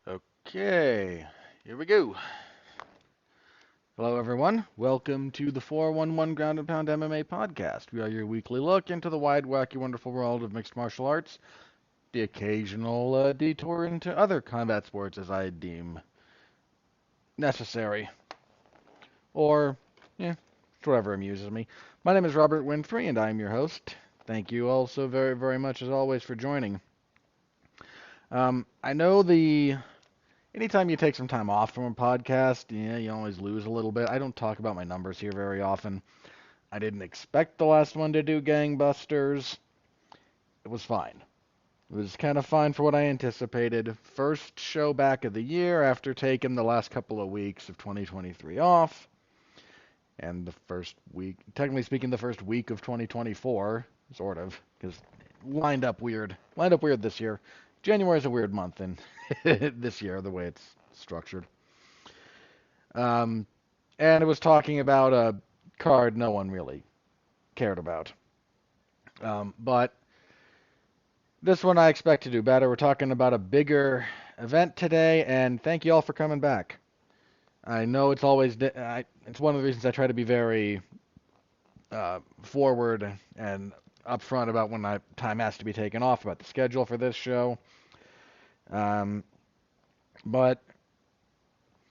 Okay, here we go. Hello, everyone. Welcome to the 411 Ground and Pound MMA podcast. We are your weekly look into the wide, wacky, wonderful world of mixed martial arts, the occasional detour into other combat sports as I deem necessary, or, yeah, whatever amuses me. My name is Robert Winfree, and I am your host. Thank you all so very, very much, as always, for joining. I know anytime you take some time off from a podcast, yeah, you always lose a little bit. I don't talk about my numbers here very often. I didn't expect the last one to do gangbusters. It was fine. It was kind of fine for what I anticipated. First show back of the year after taking the last couple of weeks of 2023 off. And the first week, technically speaking, the first week of 2024, sort of, because lined up weird. Lined up weird this year. January is a weird month in this year, the way it's structured. Um, and it was talking about a card no one really cared about. But this one I expect to do better. We're talking about a bigger event today, and thank you all for coming back. I know it's always it's one of the reasons I try to be very forward and upfront about when time has to be taken off about the schedule for this show. Um, but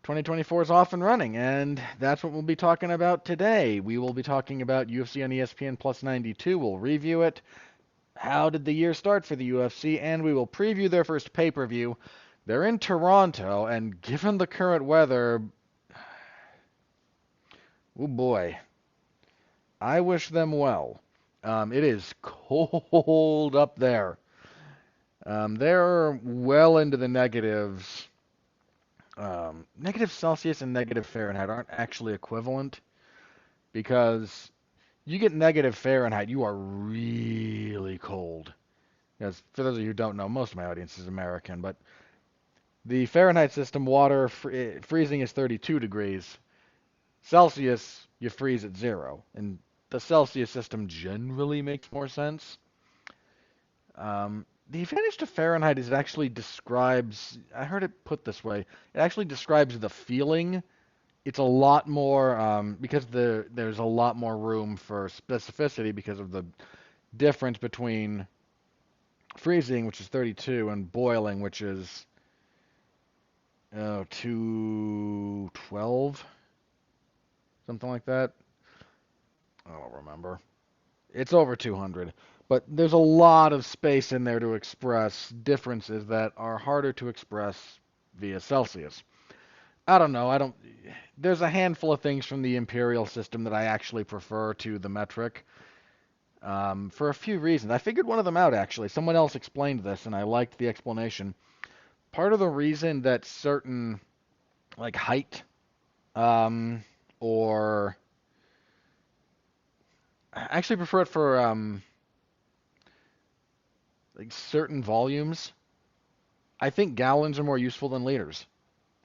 2024 is off and running, and that's what we'll be talking about today. We will be talking about UFC on ESPN Plus 92. We'll review it. How did the year start for the UFC? And we will preview their first pay-per-view. They're in Toronto, and given the current weather, oh boy, I wish them well. It is cold up there. They're well into the negatives. Negative Celsius and negative Fahrenheit aren't actually equivalent because you get negative Fahrenheit, you are really cold. Because for those of you who don't know, most of my audience is American, but the Fahrenheit system, water freezing is 32 degrees. Celsius, you freeze at 0. And the Celsius system generally makes more sense. The advantage to Fahrenheit is it actually describes, I heard it put this way, it actually describes the feeling. It's a lot more, because there's a lot more room for specificity because of the difference between freezing, which is 32, and boiling, which is 212, something like that. I don't remember. It's over 200. But there's a lot of space in there to express differences that are harder to express via Celsius. I don't know. I don't. There's a handful of things from the imperial system that I actually prefer to the metric, for a few reasons. I figured one of them out actually. Someone else explained this, and I liked the explanation. Part of the reason that certain like height, or I actually prefer it for like certain volumes. I think gallons are more useful than liters.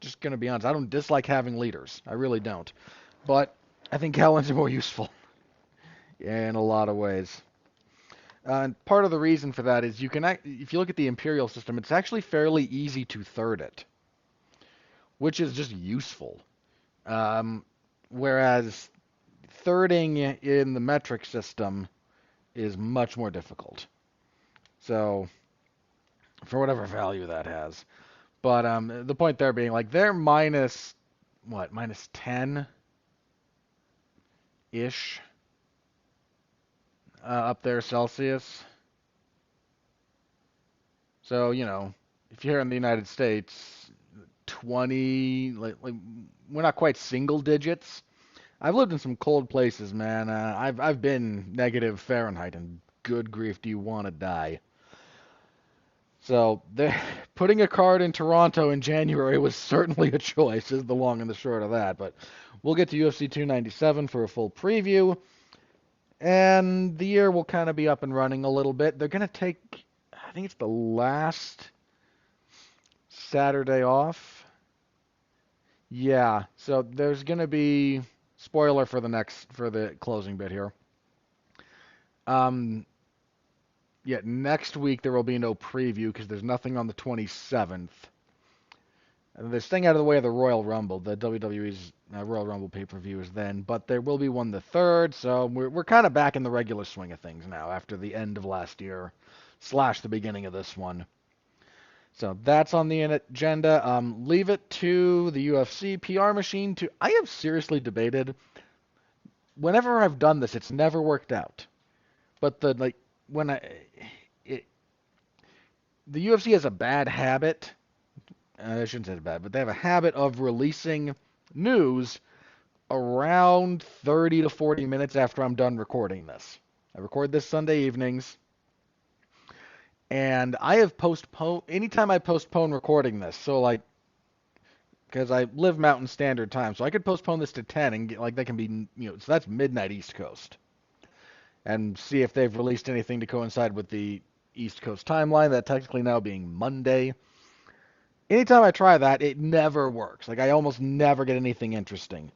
Just gonna be honest. I don't dislike having liters. I really don't. But I think gallons are more useful in a lot of ways. And part of the reason for that is if you look at the imperial system, it's actually fairly easy to third it, which is just useful. Um, Whereas thirding in the metric system is much more difficult. So for whatever value that has. But the point there being like they're minus what, minus 10 ish, up there Celsius. So if you're here in the United States, 20, like we're not quite single digits. I've lived in some cold places, man. I've been negative Fahrenheit, and good grief, do you want to die? So putting a card in Toronto in January was certainly a choice, is the long and the short of that. But we'll get to UFC 297 for a full preview, and the year will kind of be up and running a little bit. They're going to take, I think it's the last Saturday off. Yeah, so there's going to be, spoiler for the closing bit here. Um, yeah, next week there will be no preview because there's nothing on the 27th. And they're staying out of the way of the Royal Rumble. The WWE's Royal Rumble pay-per-view is then, but there will be one the 3rd, so we're kind of back in the regular swing of things now after the end of last year / the beginning of this one. So that's on the agenda. Leave it to the UFC PR machine to. I have seriously debated. Whenever I've done this, it's never worked out. But when it, the UFC has a bad habit. I shouldn't say it's bad, but they have a habit of releasing news around 30 to 40 minutes after I'm done recording this. I record this Sunday evenings, and I have postponed, anytime I postpone recording this, so because I live Mountain Standard Time, so I could postpone this to 10 and get, that can be, so that's midnight East Coast, and see if they've released anything to coincide with the East Coast timeline, that technically now being Monday. Anytime I try that, it never works. I almost never get anything interesting.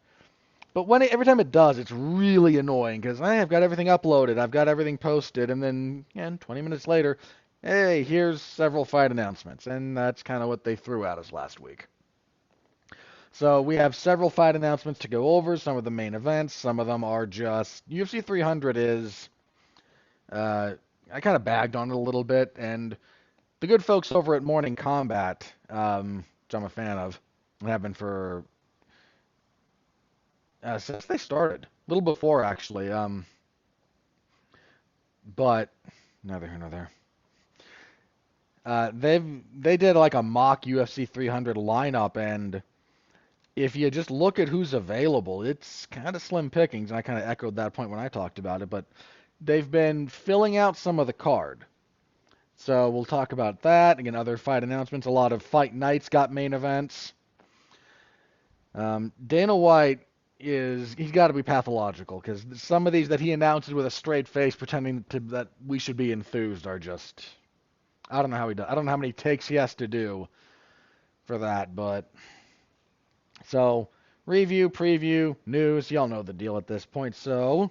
But every time it does, it's really annoying because I've got everything uploaded, I've got everything posted, and then 20 minutes later, hey, here's several fight announcements, and that's kind of what they threw at us last week. So we have several fight announcements to go over, some of the main events, some of them are just, UFC 300 is, I kind of bagged on it a little bit, and the good folks over at Morning Combat, which I'm a fan of, and have been for since they started, a little before actually. But neither here nor there. They did a mock UFC 300 lineup, and if you just look at who's available, it's kind of slim pickings. And I kind of echoed that point when I talked about it, but they've been filling out some of the card. So we'll talk about that. Again, other fight announcements. A lot of fight nights got main events. Dana White he's got to be pathological because some of these that he announces with a straight face, pretending that we should be enthused, are just. I don't know how he does. I don't know how many takes he has to do for that, but so review, preview, news. Y'all know the deal at this point. So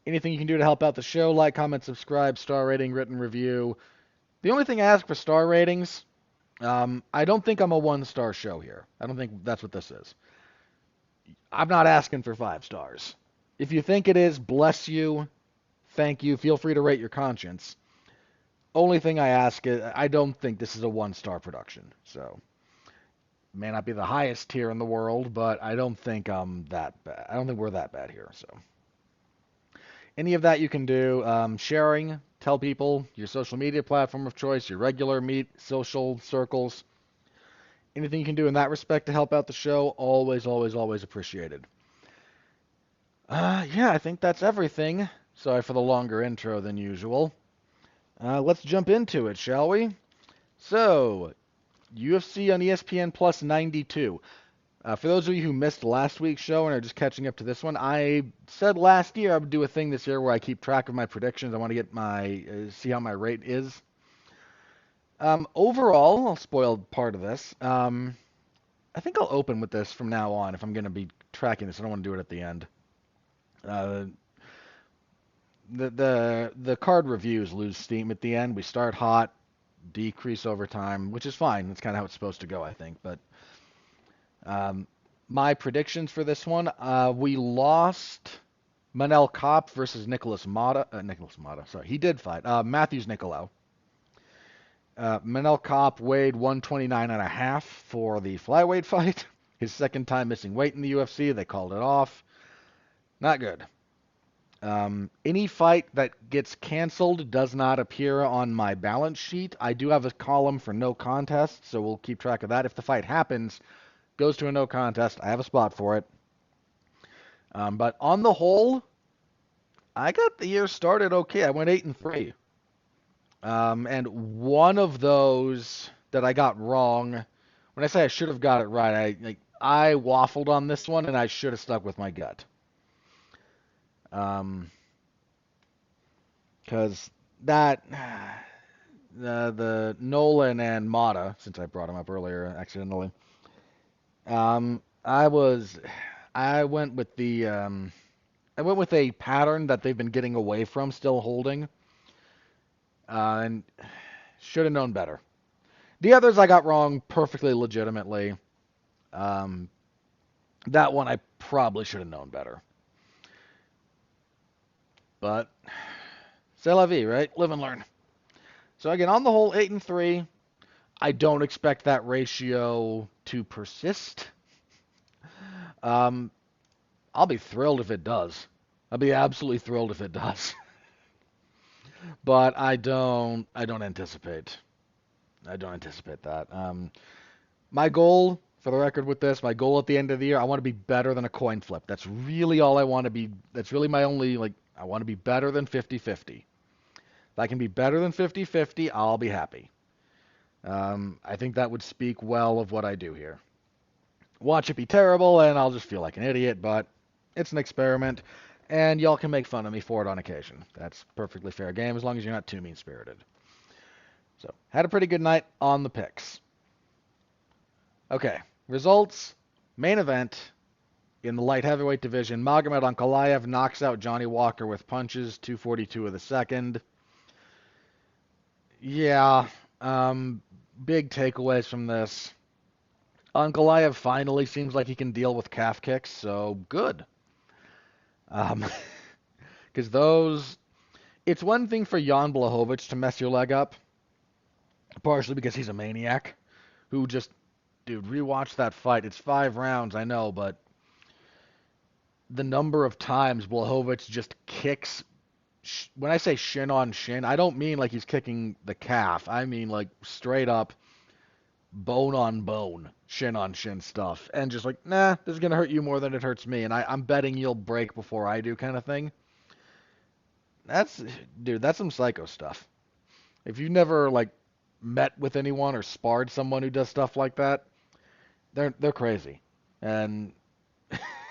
anything you can do to help out the show, like, comment, subscribe, star rating, written review. The only thing I ask for star ratings, I don't think I'm a 1-star show here. I don't think that's what this is. I'm not asking for 5 stars. If you think it is, bless you. Thank you. Feel free to rate your conscience. Only thing I ask is, I don't think this is a 1-star production. So, may not be the highest tier in the world, but I don't think I'm that bad. I don't think we're that bad here. So, any of that you can do. Sharing, tell people, your social media platform of choice, your regular social circles. Anything you can do in that respect to help out the show, always, always, always appreciated. Yeah, I think that's everything. Sorry for the longer intro than usual. Let's jump into it, shall we? So, UFC on ESPN Plus 92. For those of you who missed last week's show and are just catching up to this one, I said last year I would do a thing this year where I keep track of my predictions. I want to get see how my rate is. Overall, I'll spoil part of this. I think I'll open with this from now on if I'm going to be tracking this. I don't want to do it at the end. The card reviews lose steam at the end. We start hot, decrease over time, which is fine. That's kind of how it's supposed to go, I think. But my predictions for this one, we lost Manel Kopp versus Nicholas Mata. Sorry, he did fight. Matthews Nicolau. Manel Kopp weighed 129.5 for the flyweight fight. His second time missing weight in the UFC. They called it off. Not good. Any fight that gets canceled does not appear on my balance sheet. I do have a column for no contest, so we'll keep track of that. If the fight happens, goes to a no contest, I have a spot for it. But on the whole, I got the year started okay. I went 8-3. And one of those that I got wrong, when I say I should have got it right, I waffled on this one, and I should have stuck with my gut. Because the Nolan and Mata, since I brought him up earlier accidentally, I went with a pattern that they've been getting away from, still holding, and should have known better. The others I got wrong perfectly legitimately. Um, that one I probably should have known better. But c'est la vie, right? Live and learn. So again, on the whole, 8-3. I don't expect that ratio to persist. Um, I'll be thrilled if it does. I'll be absolutely thrilled if it does. But I don't anticipate. I don't anticipate that. My goal, for the record with this, my goal at the end of the year, I want to be better than a coin flip. That's really all I want to be. That's really my only, like, I want to be better than 50-50. If I can be better than 50-50, I'll be happy. I think that would speak well of what I do here. Watch it be terrible, and I'll just feel like an idiot, but it's an experiment, and y'all can make fun of me for it on occasion. That's perfectly fair game, as long as you're not too mean-spirited. So, had a pretty good night on the picks. Okay, results, main event in the light heavyweight division. Magomed Ankalaev knocks out Johnny Walker with punches, 2:42 of the second. Yeah, big takeaways from this. Ankalaev finally seems like he can deal with calf kicks, so good. Because those, it's one thing for Jan Blachowicz to mess your leg up, partially because he's a maniac who just, dude, rewatch that fight. It's 5 rounds, I know, but the number of times Blachowicz just kicks, when I say shin on shin, I don't mean like he's kicking the calf. I mean like straight up bone on bone, shin on shin stuff. And just like, nah, this is going to hurt you more than it hurts me. And I'm betting you'll break before I do kind of thing. Dude, that's some psycho stuff. If you've never like met with anyone or sparred someone who does stuff like that, they're crazy. And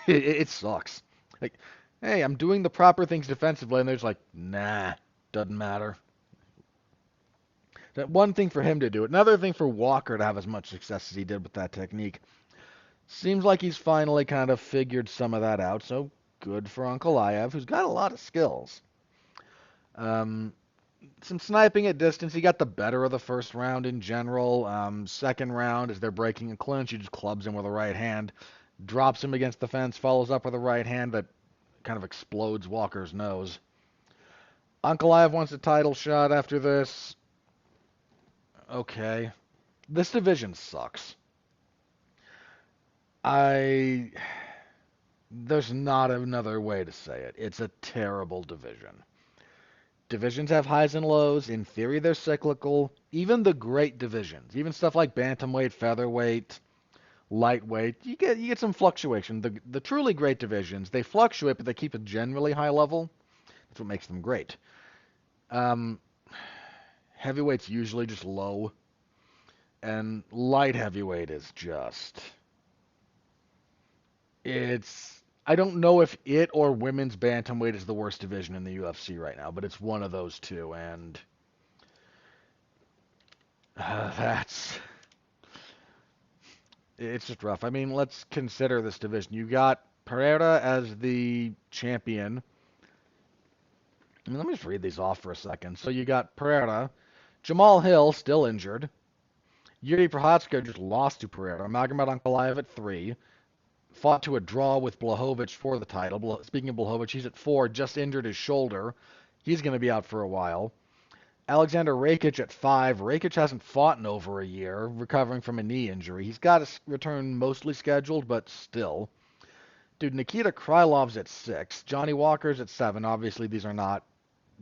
it sucks. Like, hey, I'm doing the proper things defensively, and they're just like, nah, doesn't matter. That one thing for him to do. Another thing for Walker to have as much success as he did with that technique. Seems like he's finally kind of figured some of that out, so good for Ankalaev, who's got a lot of skills. Some sniping at distance. He got the better of the first round in general. Second round, as they're breaking a clinch, he just clubs him with a right hand, drops him against the fence, follows up with a right hand that kind of explodes Walker's nose. Ankalaev wants a title shot after this. Okay. This division sucks. There's not another way to say it. It's a terrible division. Divisions have highs and lows. In theory, they're cyclical. Even the great divisions, even stuff like bantamweight, featherweight, lightweight, you get some fluctuation. The truly great divisions, they fluctuate, but they keep a generally high level. That's what makes them great. Heavyweight's usually just low, and light heavyweight is just, I don't know if it or women's bantamweight is the worst division in the UFC right now, but it's one of those two, and it's just rough. I mean, let's consider this division. You got Pereira as the champion. I mean, let me just read these off for a second. So you got Pereira, Jamal Hill still injured, Yuri Prochazka just lost to Pereira, Magomed Ankalaev at 3, fought to a draw with Blachowicz for the title. Speaking of Blachowicz, he's at 4, just injured his shoulder. He's going to be out for a while. Alexander Rakic at 5. Rakic hasn't fought in over a year, recovering from a knee injury. He's got his return mostly scheduled, but still. Dude, Nikita Krylov's at 6. Johnny Walker's at 7. Obviously, these are not.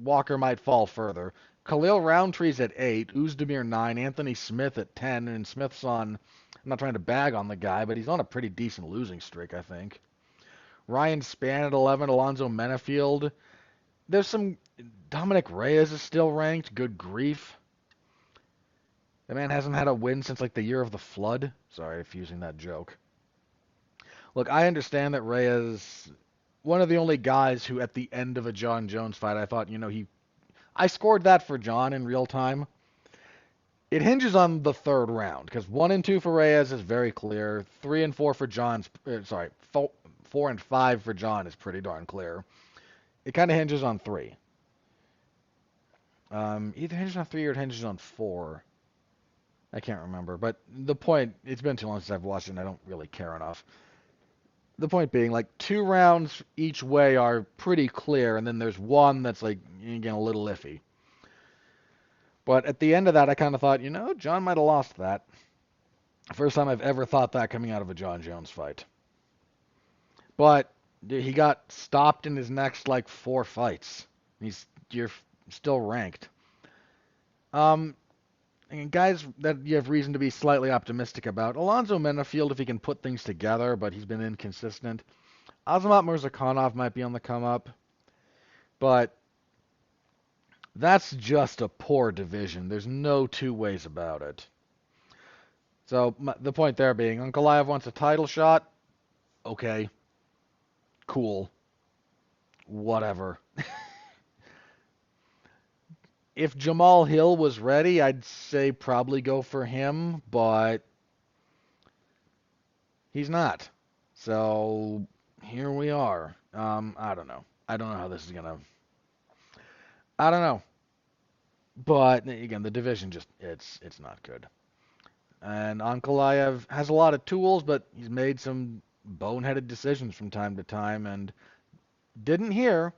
Walker might fall further. Khalil Roundtree's at 8. Ozdemir 9. Anthony Smith at 10. And Smith's on, I'm not trying to bag on the guy, but he's on a pretty decent losing streak, I think. Ryan Spann at 11. Alonzo Menafield. There's some, Dominic Reyes is still ranked. Good grief. The man hasn't had a win since like the year of the flood. Sorry if using that joke. Look, I understand that Reyes, one of the only guys who at the end of a John Jones fight, I thought, I scored that for John in real time. It hinges on the third round, because 1 and 2 for Reyes is very clear. 3 and 4 for John's, 4 and 5 for John is pretty darn clear. It kind of hinges on 3. Either hinges on 3 or it hinges on 4. I can't remember. But the point, it's been too long since I've watched it, and I don't really care enough. The point being, like, 2 rounds each way are pretty clear, and then there's one that's, like, again, a little iffy. But at the end of that, I kind of thought, John might have lost that. First time I've ever thought that coming out of a John Jones fight. But he got stopped in his next, like, 4 fights. You're still ranked. And guys that you have reason to be slightly optimistic about. Alonzo Menafield, if he can put things together, but he's been inconsistent. Azamat Murzakanov might be on the come up. But that's just a poor division. There's no two ways about it. So the point there being, Ankalaev wants a title shot. Okay. Cool. Whatever. If Jamal Hill was ready, I'd say probably go for him, but he's not. So here we are. I don't know. I don't know how this is gonna. I don't know. But again, the division it's not good. And Ankalaev has a lot of tools, but he's made some boneheaded decisions from time to time, and didn't hear.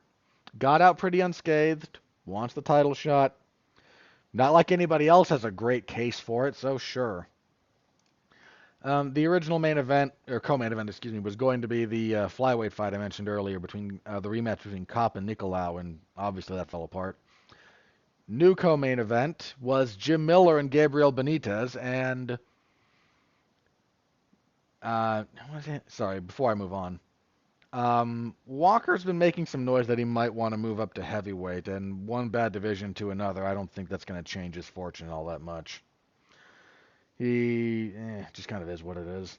Got out pretty unscathed. Wants the title shot. Not like anybody else has a great case for it, so sure. The original main event, or co-main event, excuse me, was going to be the flyweight fight I mentioned earlier between the rematch between Kopp and Nicolau, and obviously that fell apart. New co-main event was Jim Miller and Gabriel Benitez, and sorry, before I move on, Walker's been making some noise that he might want to move up to heavyweight, and one bad division to another, I don't think that's going to change his fortune all that much. He just kind of is what it is.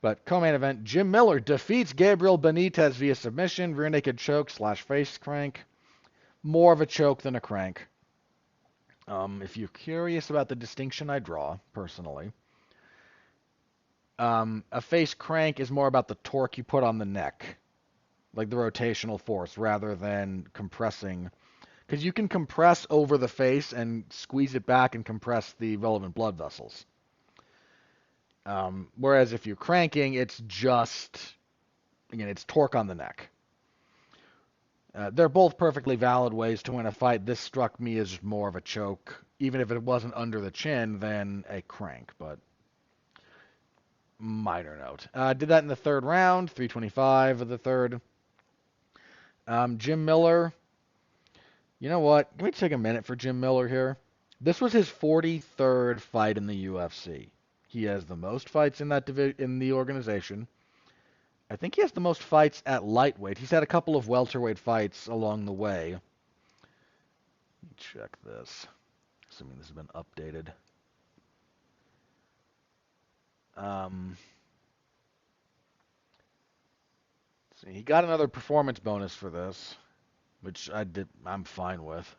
But co-main event, Jim Miller defeats Gabriel Benitez via submission, rear naked choke / face crank. More of a choke than a crank. If you're curious about the distinction I draw, personally, a face crank is more about the torque you put on the neck, like the rotational force, rather than compressing. Because you can compress over the face and squeeze it back and compress the relevant blood vessels. Whereas if you're cranking, it's just, again, it's torque on the neck. They're both perfectly valid ways to win a fight. This struck me as more of a choke, even if it wasn't under the chin, than a crank, but minor note. Did that in the third round, 3:25 of the third. Jim Miller, you know what? Can we take a minute for Jim Miller here? This was his 43rd fight in the UFC. He has the most fights in that in the organization. I think he has the most fights at lightweight. He's had a couple of welterweight fights along the way. Let me check this. Assuming this has been updated. See, he got another performance bonus for this, which I'm fine with.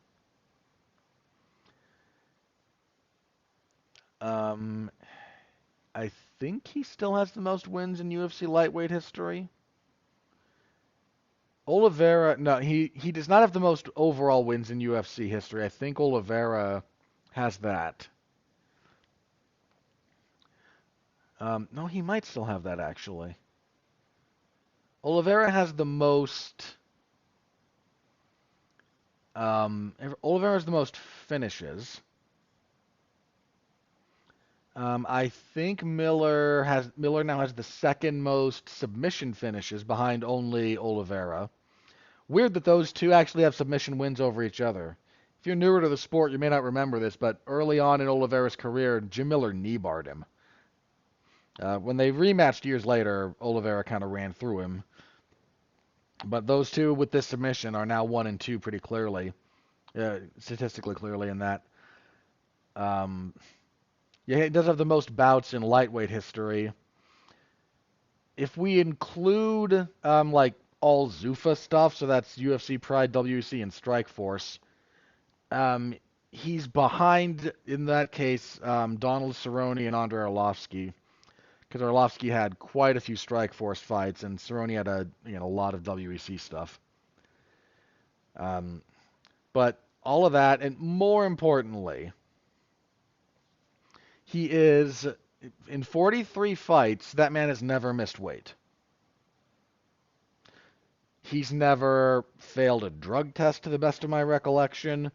I think he still has the most wins in UFC lightweight history. Oliveira, no, he does not have the most overall wins in UFC history. I think Oliveira has that. No, he might still have that, actually. Oliveira has the most. Oliveira has the most finishes. I think Miller now has the second most submission finishes behind only Oliveira. Weird that those two actually have submission wins over each other. If you're newer to the sport, you may not remember this, but early on in Oliveira's career, Jim Miller knee-barred him. When they rematched years later, Oliveira kind of ran through him. But those two with this submission are now 1 and 2 pretty clearly, statistically clearly in that. Yeah, he does have the most bouts in lightweight history. If we include like all Zuffa stuff, so that's UFC Pride, WEC, and Strikeforce, he's behind, in that case, Donald Cerrone and Andrei Arlovsky, because Arlovsky had quite a few Strikeforce fights, and Cerrone had a lot of WEC stuff. But all of that, and more importantly, He is, in 43 fights, that man has never missed weight. He's never failed a drug test, to the best of my recollection.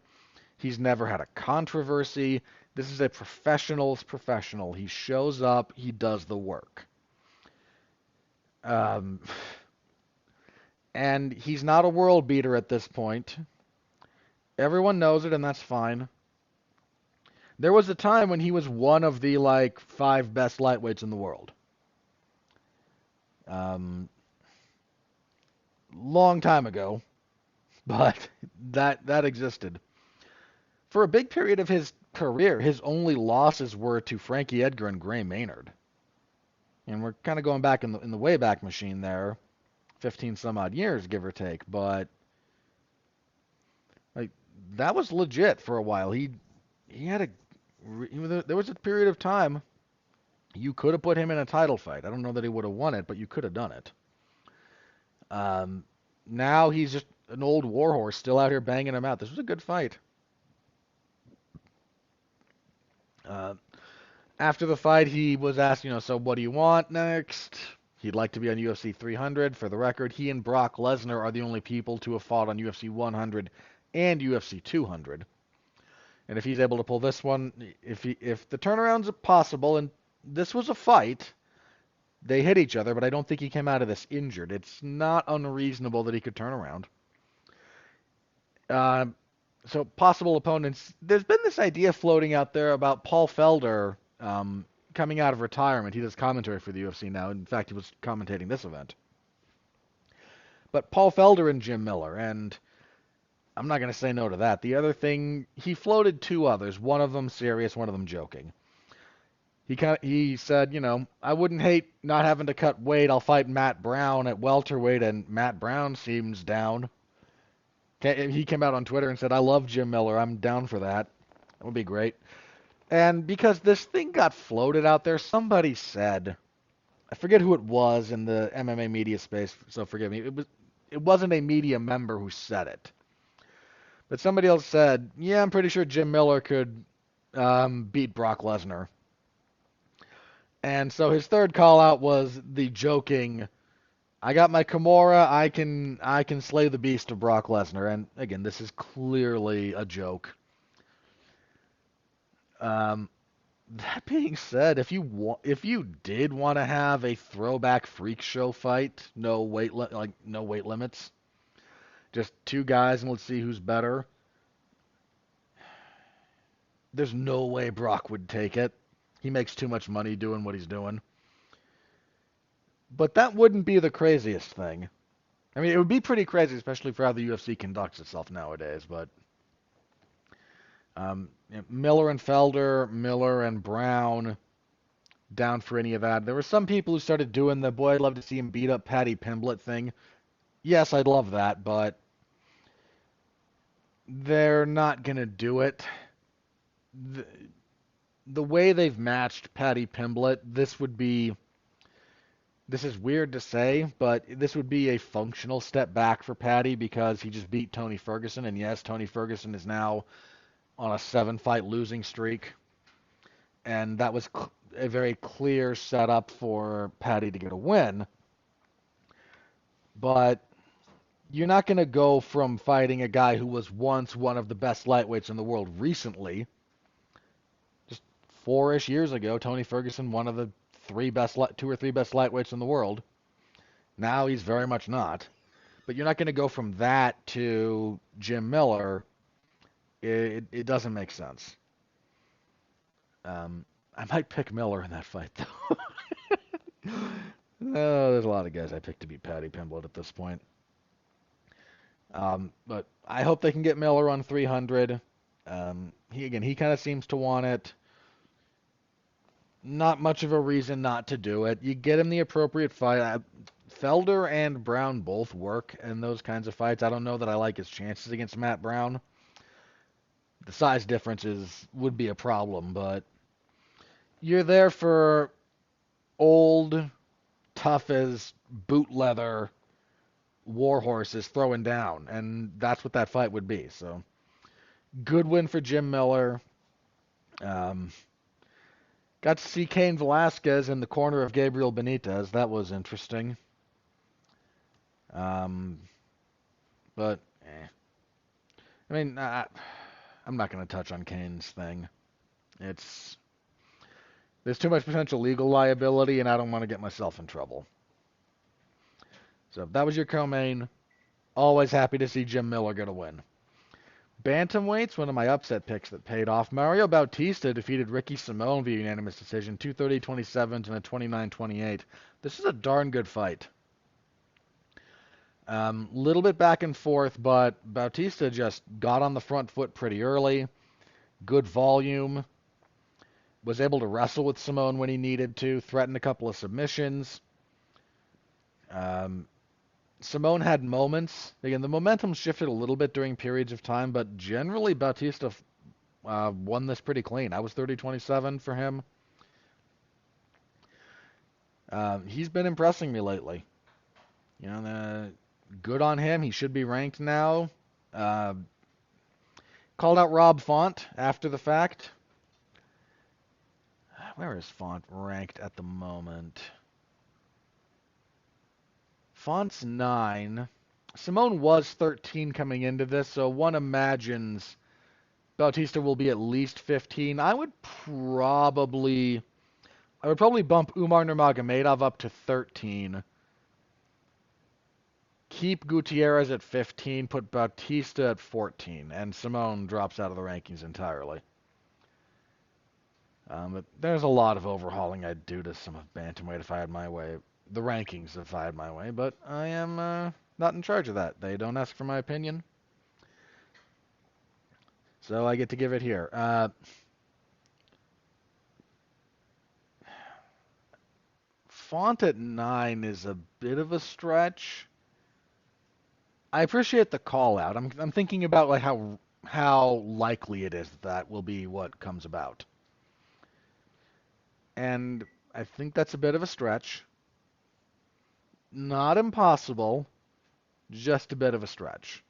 He's never had a controversy. This is a professional's professional. He shows up, he does the work. Um, and he's not a world beater at this point. Everyone knows it, and that's fine. There was a time when he was one of the, like, 5 best lightweights in the world. Um, long time ago, but that existed. For a big period of his career, his only losses were to Frankie Edgar and Gray Maynard. And we're kind of going back in the Wayback Machine there, 15 some odd years, give or take. But like that was legit for a while. He had there was a period of time you could have put him in a title fight. I don't know that he would have won it, but you could have done it. Now he's just an old warhorse still out here banging him out. This was a good fight. Uh, After the fight, he was asked, so what do you want next? He'd like to be on UFC 300. For the record, he and Brock Lesnar are the only people to have fought on UFC 100 and UFC 200. And if he's able to pull this one, if the turnaround's possible, and this was a fight, they hit each other, but I don't think he came out of this injured. It's not unreasonable that he could turn around. So possible opponents. There's been this idea floating out there about Paul Felder coming out of retirement. He does commentary for the UFC now. In fact, he was commentating this event. But Paul Felder and Jim Miller, and I'm not going to say no to that. The other thing, he floated 2 others, one of them serious, one of them joking. He said, I wouldn't hate not having to cut weight. I'll fight Matt Brown at welterweight, and Matt Brown seems down. He came out on Twitter and said, I love Jim Miller. I'm down for that. That would be great. And because this thing got floated out there, somebody said, I forget who it was in the MMA media space, so forgive me. It wasn't a media member who said it. But somebody else said, yeah, I'm pretty sure Jim Miller could beat Brock Lesnar. And so his third call out was the joking, I got my Kimura, I can slay the beast of Brock Lesnar. And again, this is clearly a joke. That being said, if you did want to have a throwback freak show fight, no weight limits, just 2 guys and let's see who's better. There's no way Brock would take it. He makes too much money doing what he's doing. But that wouldn't be the craziest thing. I mean, it would be pretty crazy, especially for how the UFC conducts itself nowadays. But Miller and Felder, Miller and Brown, down for any of that. There were some people who started doing the, boy, I'd love to see him beat up Paddy Pimblett thing. Yes, I'd love that, but they're not going to do it. The way they've matched Paddy Pimblett, this is weird to say, but this would be a functional step back for Paddy because he just beat Tony Ferguson, and yes, Tony Ferguson is now on a 7-fight losing streak, and that was a very clear setup for Paddy to get a win. But you're not going to go from fighting a guy who was once one of the best lightweights in the world recently. Just 4-ish years ago, Tony Ferguson, one of the 2 or 3 best lightweights in the world. Now he's very much not. But you're not going to go from that to Jim Miller. It doesn't make sense. I might pick Miller in that fight, though. There's a lot of guys I picked to beat Paddy Pimblett at this point. But I hope they can get Miller on 300. He kind of seems to want it. Not much of a reason not to do it. You get him the appropriate fight. Felder and Brown both work in those kinds of fights. I don't know that I like his chances against Matt Brown. The size differences would be a problem, but you're there for old, tough as boot leather war horses throwing down, and that's what that fight would be. So, good win for Jim Miller. Got to see Cain Velasquez in the corner of Gabriel Benitez. That was interesting. Um, but, I mean, I'm not going to touch on Cain's thing. It's There's too much potential legal liability, and I don't want to get myself in trouble. So that was your co-main. Always happy to see Jim Miller get a win. Bantamweight's one of my upset picks that paid off. Mario Bautista defeated Ricky Simone via unanimous decision, 230-27 and a 29-28. This is a darn good fight. Little bit back and forth, but Bautista just got on the front foot pretty early. Good volume. Was able to wrestle with Simone when he needed to. Threatened a couple of submissions. Simone had moments. Again, the momentum shifted a little bit during periods of time, but generally Bautista won this pretty clean. I was 30-27 for him. He's been impressing me lately. Good on him. He should be ranked now. Called out Rob Font after the fact. Where is Font ranked at the moment? Font's 9. Simone was 13 coming into this, so one imagines Bautista will be at least 15. I would probably bump Umar Nurmagomedov up to 13. Keep Gutierrez at 15, put Bautista at 14, and Simone drops out of the rankings entirely. But there's a lot of overhauling I'd do to some of Bantamweight if I had my way. The rankings if I had my way, but I am not in charge of that. They don't ask for my opinion. So I get to give it here. Font at 9 is a bit of a stretch. I appreciate the call out. I'm thinking about like how likely it is that will be what comes about. And I think that's a bit of a stretch. Not impossible, just a bit of a stretch.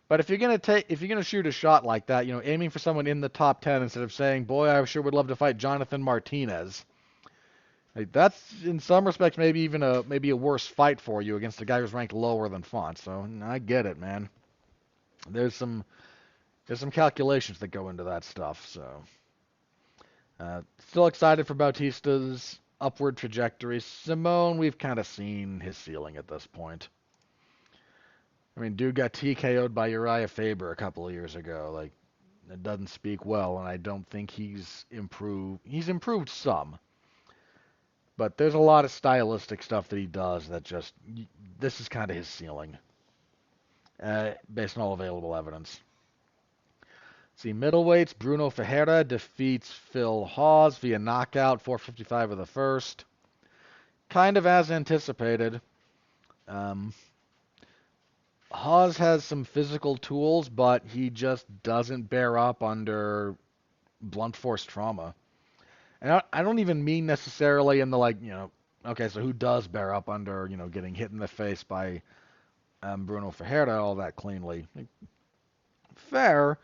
But if you're gonna shoot a shot like that, aiming for someone in the top 10 instead of saying, "Boy, I sure would love to fight Jonathan Martinez." Like, that's in some respects maybe even a worse fight for you against a guy who's ranked lower than Font. So I get it, man. There's some calculations that go into that stuff. So still excited for Bautista's upward trajectory. Simone, we've kind of seen his ceiling at this point. I mean, dude got TKO'd by Uriah Faber a couple of years ago. Like, it doesn't speak well, and I don't think he's improved. He's improved some. But there's a lot of stylistic stuff that he does that just, this is kind of his ceiling, based on all available evidence. See, middleweights, Bruno Ferreira defeats Phil Hawes via knockout, 4:55 of the first. Kind of as anticipated. Hawes has some physical tools, but he just doesn't bear up under blunt force trauma. And I don't even mean necessarily in the okay, so who does bear up under, getting hit in the face by Bruno Ferreira all that cleanly? Fair,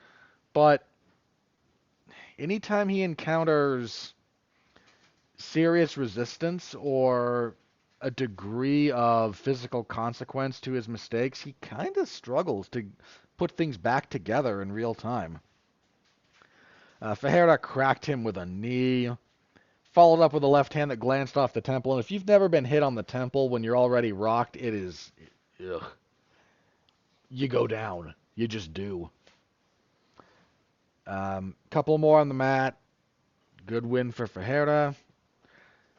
but anytime he encounters serious resistance or a degree of physical consequence to his mistakes, he kind of struggles to put things back together in real time. Ferreira cracked him with a knee, followed up with a left hand that glanced off the temple. And if you've never been hit on the temple when you're already rocked, it is, ugh. You go down. You just do. Couple more on the mat. Good win for Ferreira.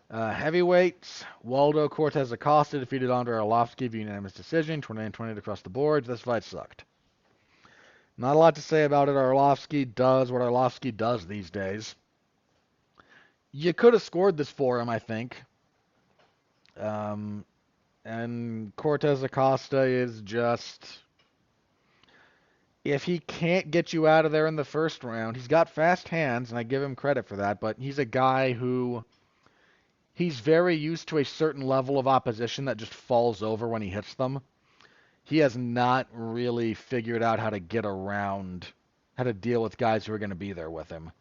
Heavyweights, Waldo Cortez Acosta defeated Andrei Arlovsky via unanimous decision, 29-20 across the board. This fight sucked. Not a lot to say about it. Arlovsky does what Arlovsky does these days. You could have scored this for him, I think. And Cortez Acosta is just... If he can't get you out of there in the first round, he's got fast hands, and I give him credit for that, but he's a guy who... He's very used to a certain level of opposition that just falls over when he hits them. He has not really figured out how to get around, how to deal with guys who are going to be there with him.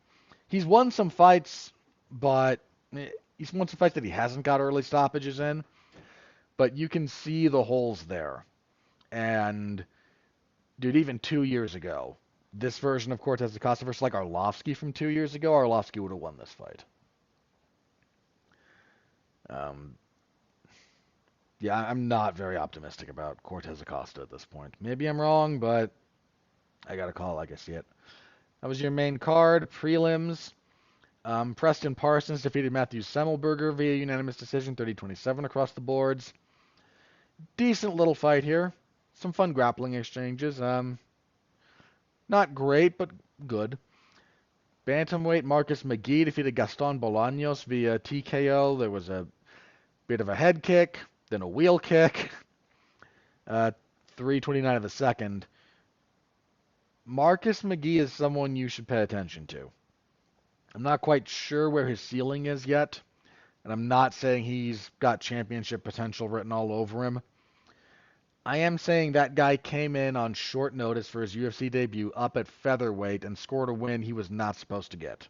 He's won some fights but he's won some fights that he hasn't got early stoppages in, but you can see the holes there. And, dude, even 2 years ago, this version of Cortez Acosta versus like Arlovsky from 2 years ago, Arlovsky would have won this fight. Um, yeah, I'm not very optimistic about Cortez Acosta at this point. Maybe I'm wrong, but I gotta call it like I see it. That was your main card, prelims. Preston Parsons defeated Matthew Semmelberger via unanimous decision, 30-27 across the boards. Decent little fight here. Some fun grappling exchanges. Not great, but good. Bantamweight Marcus McGee defeated Gaston Bolaños via TKO. There was a bit of a head kick, then a wheel kick. 3:29 of the second. Marcus McGee is someone you should pay attention to. I'm not quite sure where his ceiling is yet, and I'm not saying he's got championship potential written all over him. I am saying that guy came in on short notice for his UFC debut up at featherweight and scored a win he was not supposed to get.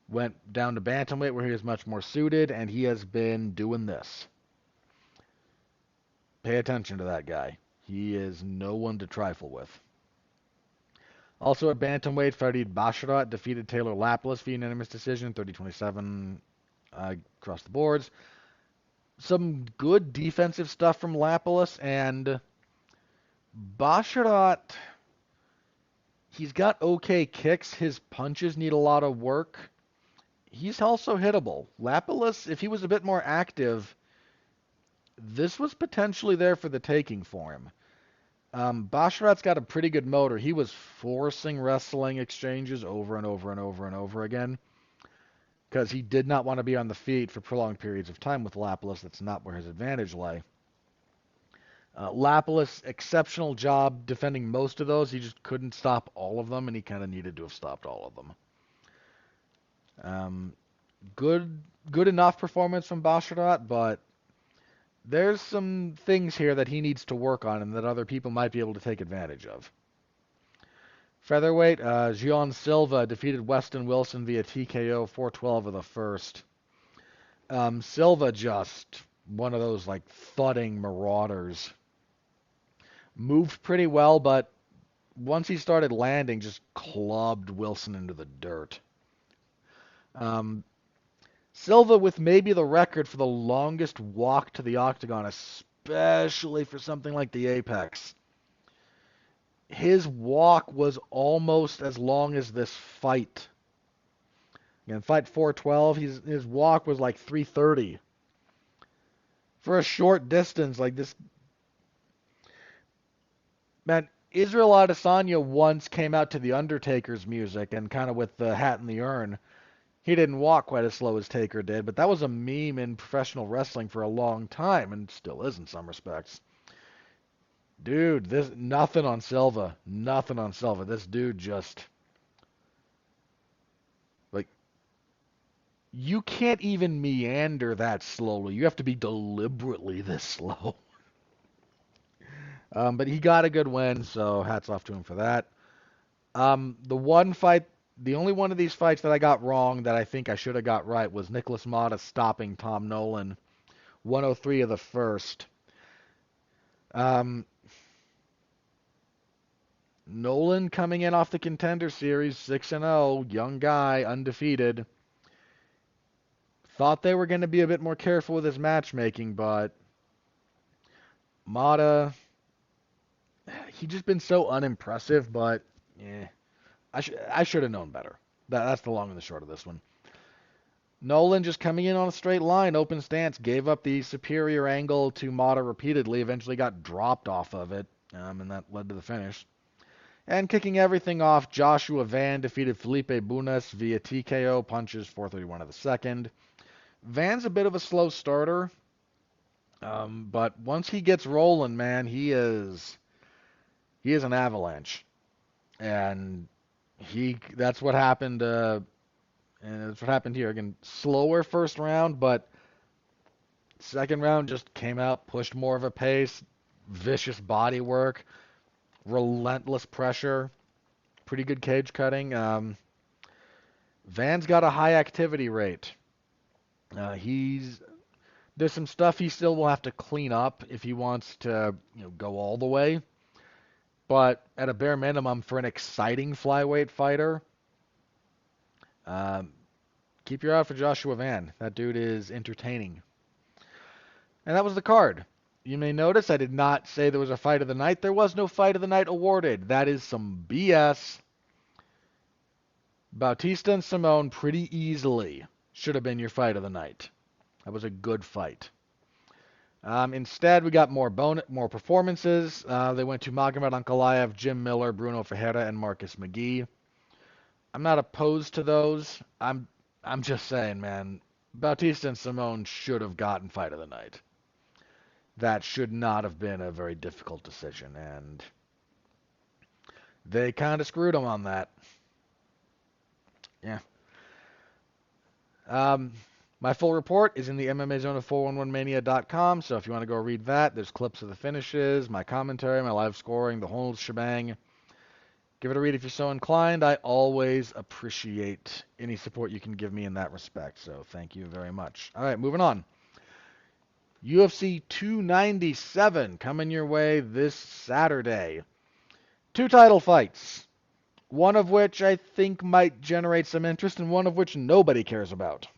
Went down to bantamweight where he was much more suited, and he has been doing this. Pay attention to that guy. He is no one to trifle with. Also at bantamweight, Farid Basharat defeated Taylor Lapilus via unanimous decision, 30-27 across the boards. Some good defensive stuff from Lapilus, and Basharat, he's got okay kicks. His punches need a lot of work. He's also hittable. Lapilus, if he was a bit more active, this was potentially there for the taking for him. Basharat's got a pretty good motor. He was forcing wrestling exchanges over and over and over and over again because he did not want to be on the feet for prolonged periods of time with Lapilus. That's not where his advantage lay. Lapilus, exceptional job defending most of those. He just couldn't stop all of them, and he kind of needed to have stopped all of them. Good enough performance from Basharat, but there's some things here that he needs to work on and that other people might be able to take advantage of. Featherweight, Gian Silva defeated Weston Wilson via TKO, 4:12 of the first. Silva just one of those like thudding marauders. Moved pretty well, but once he started landing, just clubbed Wilson into the dirt. Silva with maybe the record for the longest walk to the octagon, especially for something like the Apex. His walk was almost as long as this fight. Again, fight 4:12, his walk was like 3:30. For a short distance like this, man, Israel Adesanya once came out to the Undertaker's music and kind of with the hat and the urn. He didn't walk quite as slow as Taker did, but that was a meme in professional wrestling for a long time, and still is in some respects. Dude, this nothing on Silva. Nothing on Silva. This dude just like you can't even meander that slowly. You have to be deliberately this slow. But he got a good win, so hats off to him for that. The only one of these fights that I got wrong that I think I should have got right was Nicholas Mata stopping Tom Nolan, 103 of the first. Nolan coming in off the Contender Series, 6-0, young guy, undefeated. Thought they were going to be a bit more careful with his matchmaking, but Mata, he just been so unimpressive, but I should have known better. That's the long and the short of this one. Nolan just coming in on a straight line, open stance, gave up the superior angle to Mata repeatedly, eventually got dropped off of it, and that led to the finish. And kicking everything off, Joshua Van defeated Felipe Bunes via TKO, punches 4:31 of the second. Van's a bit of a slow starter, but once he gets rolling, man, he is an avalanche. And that's what happened, and that's what happened here. Again, slower first round, but second round just came out, pushed more of a pace, vicious body work, relentless pressure, pretty good cage cutting. Van's got a high activity rate. There's some stuff he still will have to clean up if he wants to, go all the way. But at a bare minimum, for an exciting flyweight fighter, um, keep your eye out for Joshua Van. That dude is entertaining. And that was the card. You may notice I did not say there was a fight of the night. There was no fight of the night awarded. That is some BS. Bautista and Simone pretty easily should have been your fight of the night. That was a good fight. Instead, we got more performances. They went to Magomed Ankalaev, Jim Miller, Bruno Ferreira, and Marcus McGee. I'm not opposed to those. I'm just saying, man. Bautista and Simone should have gotten fight of the night. That should not have been a very difficult decision, and they kind of screwed them on that. Yeah. My full report is in the MMA Zone of 411mania.com, so if you want to go read that, there's clips of the finishes, my commentary, my live scoring, the whole shebang. Give it a read if you're so inclined. I always appreciate any support you can give me in that respect, so thank you very much. All right, moving on. UFC 297 coming your way this Saturday. 2 title fights, one of which I think might generate some interest and one of which nobody cares about.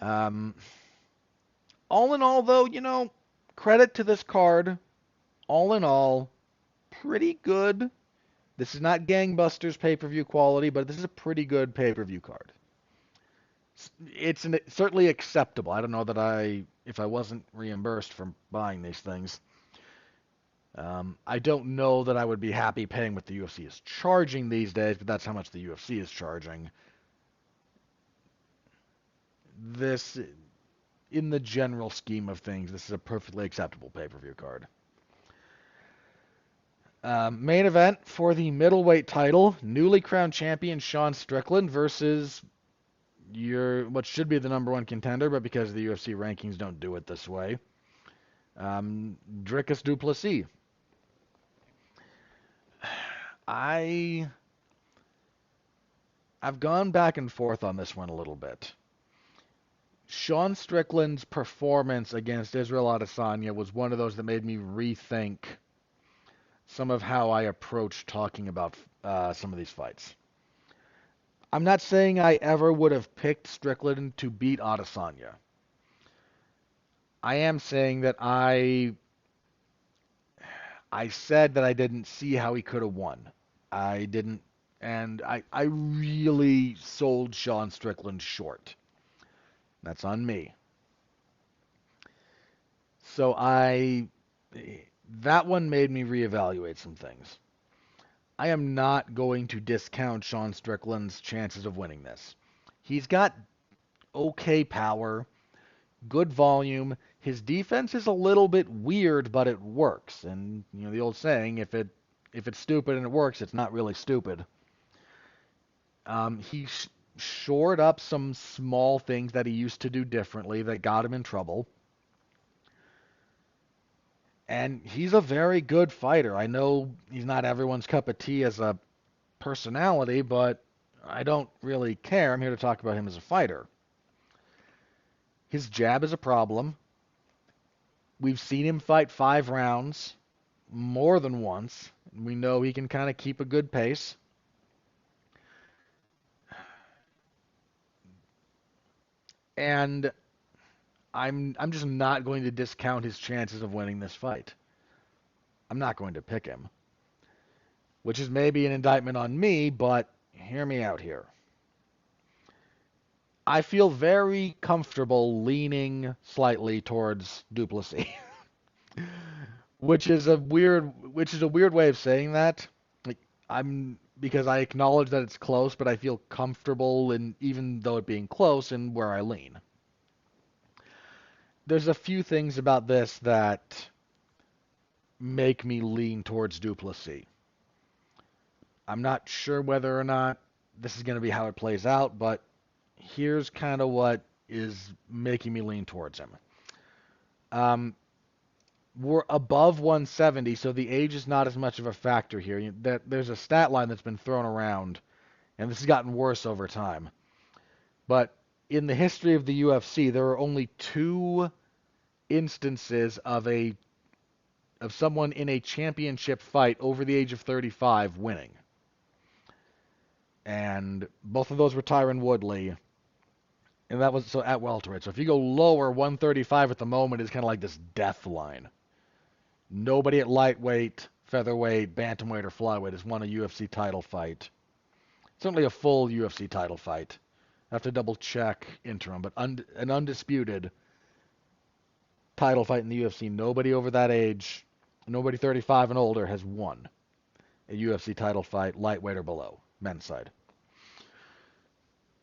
All in all, though, credit to this card. All in all, pretty good. This is not gangbusters pay-per-view quality, but this is a pretty good pay-per-view card. It's certainly acceptable. I don't know that if I wasn't reimbursed for buying these things, I don't know that I would be happy paying what the UFC is charging these days, but that's how much the UFC is charging. This, in the general scheme of things, this is a perfectly acceptable pay-per-view card. Main event for the middleweight title, newly crowned champion Sean Strickland versus what should be the number 1 contender, but because the UFC rankings don't do it this way, Dricus du Plessis. I've gone back and forth on this one a little bit. Sean Strickland's performance against Israel Adesanya was one of those that made me rethink some of how I approach talking about some of these fights. I'm not saying I ever would have picked Strickland to beat Adesanya. I am saying that I said that I didn't see how he could have won. I didn't, and I really sold Sean Strickland short. That's on me. So that one made me reevaluate some things. I am not going to discount Sean Strickland's chances of winning this. He's got okay power, good volume. His defense is a little bit weird, but it works. And the old saying, if it's stupid and it works, it's not really stupid. He shored up some small things that he used to do differently that got him in trouble. And he's a very good fighter. I know he's not everyone's cup of tea as a personality, but I don't really care. I'm here to talk about him as a fighter. His jab is a problem. We've seen him fight 5 rounds more than once. We know he can kind of keep a good pace. And I'm just not going to discount his chances of winning this fight. I'm not going to pick him, which is maybe an indictment on me, but hear me out here. I feel very comfortable leaning slightly towards du Plessis, which is a weird way of saying that. Like, because I acknowledge that it's close, but I feel comfortable in, even though it being close, in where I lean. There's a few things about this that make me lean towards du Plessis. I'm not sure whether or not this is going to be how it plays out, but here's kind of what is making me lean towards him. We're above 170, so the age is not as much of a factor here. There's a stat line that's been thrown around And this has gotten worse over time. But in the history of the UFC, there are only two instances of someone in a championship fight over the age of 35 winning. And both of those were Tyron Woodley. And that was so at welterweight. So if you go lower, 135 at the moment is kind of like this death line. Nobody at lightweight, featherweight, bantamweight, or flyweight has won a UFC title fight. Certainly a full UFC title fight. I have to double check interim, but an undisputed title fight in the UFC. Nobody over that age, nobody 35 and older has won a UFC title fight, lightweight or below, men's side.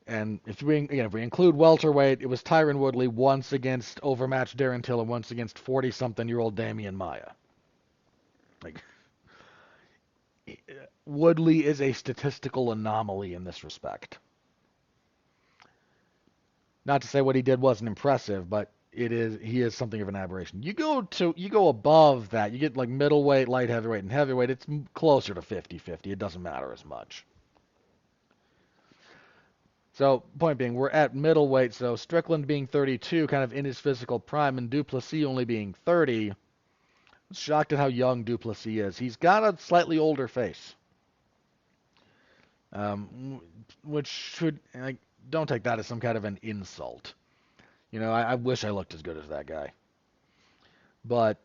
And if we include welterweight, it was Tyron Woodley once against overmatched Darren Till and once against 40-something-year-old Damian Maia. Like, Woodley is a statistical anomaly in this respect. Not to say what he did wasn't impressive, but he is something of an aberration. You go above that, you get like middleweight, light heavyweight, and heavyweight, it's closer to 50-50. It doesn't matter as much. So, point being, we're at middleweight, so Strickland being 32, kind of in his physical prime, and Duplessis only being 30. I'm shocked at how young Duplessis is. He's got a slightly older face. Which should, don't take that as some kind of an insult. I wish I looked as good as that guy. But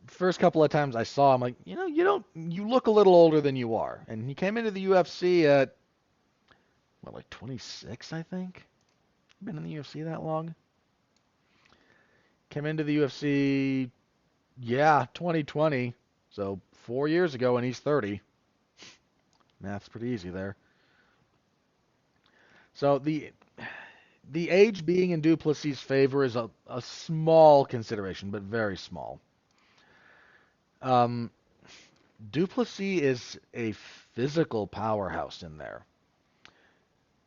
first couple of times I saw him, you look a little older than you are. And he came into the UFC at, 26, I think? Been in the UFC that long? Came into the UFC, 2020. So 4 years ago, and he's 30. Math's pretty easy there. So the age being in Duplessis' favor is a small consideration, but very small. Duplessis is a physical powerhouse in there.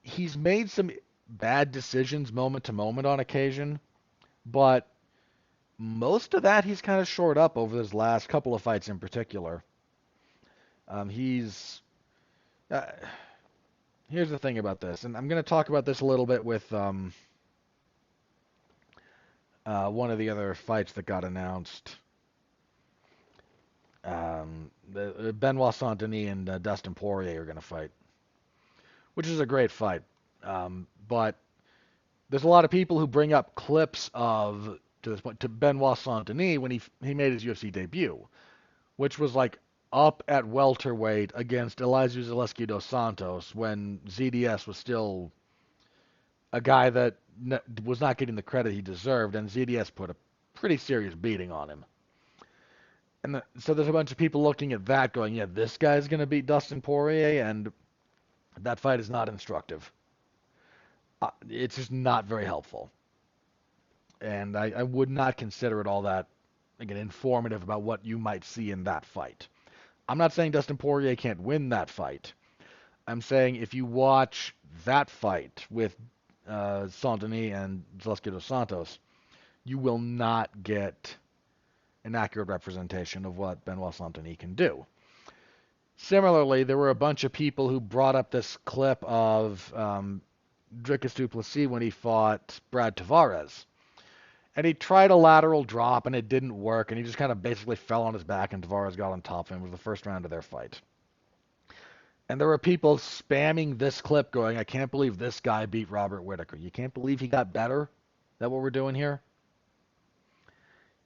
He's made some bad decisions moment to moment on occasion, but most of that he's kind of shored up over his last couple of fights in particular. Here's the thing about this, and I'm going to talk about this a little bit with one of the other fights that got announced. Benoit Saint-Denis and Dustin Poirier are going to fight, which is a great fight. But there's a lot of people who bring up clips of, to Benoit Saint-Denis when he made his UFC debut, which was like up at welterweight against Elizeu Zaleski dos Santos when ZDS was still a guy that was not getting the credit he deserved, and ZDS put a pretty serious beating on him. And so there's a bunch of people looking at that going, yeah, this guy's going to beat Dustin Poirier, and that fight is not instructive. It's just not very helpful. And I would not consider it all that, again, informative about what you might see in that fight. I'm not saying Dustin Poirier can't win that fight. I'm saying if you watch that fight with Saint-Denis and Zaleski dos Santos, you will not get an accurate representation of what Benoit Saint-Denis can do. Similarly, there were a bunch of people who brought up this clip of Dricus du Plessis when he fought Brad Tavares. And he tried a lateral drop, and it didn't work, and he just kind of basically fell on his back, and Tavares got on top of him. It was the first round of their fight. And there were people spamming this clip going, I can't believe this guy beat Robert Whittaker. You can't believe he got better? Is that what we're doing here?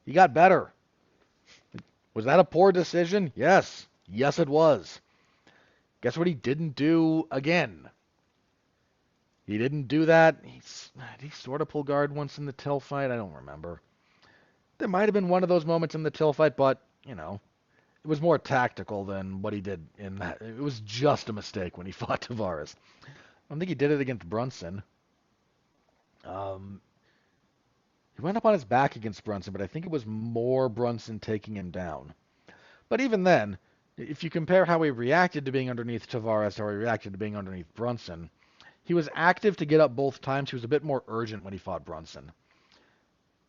He got better. Was that a poor decision? Yes. Yes, it was. Guess what he didn't do again? He didn't do that. Did he sort of pull guard once in the Till fight? I don't remember. There might have been one of those moments in the Till fight, but, it was more tactical than what he did in that. It was just a mistake when he fought Tavares. I don't think he did it against Brunson. He went up on his back against Brunson, but I think it was more Brunson taking him down. But even then, if you compare how he reacted to being underneath Tavares, how he reacted to being underneath Brunson, he was active to get up both times. He was a bit more urgent when he fought Brunson.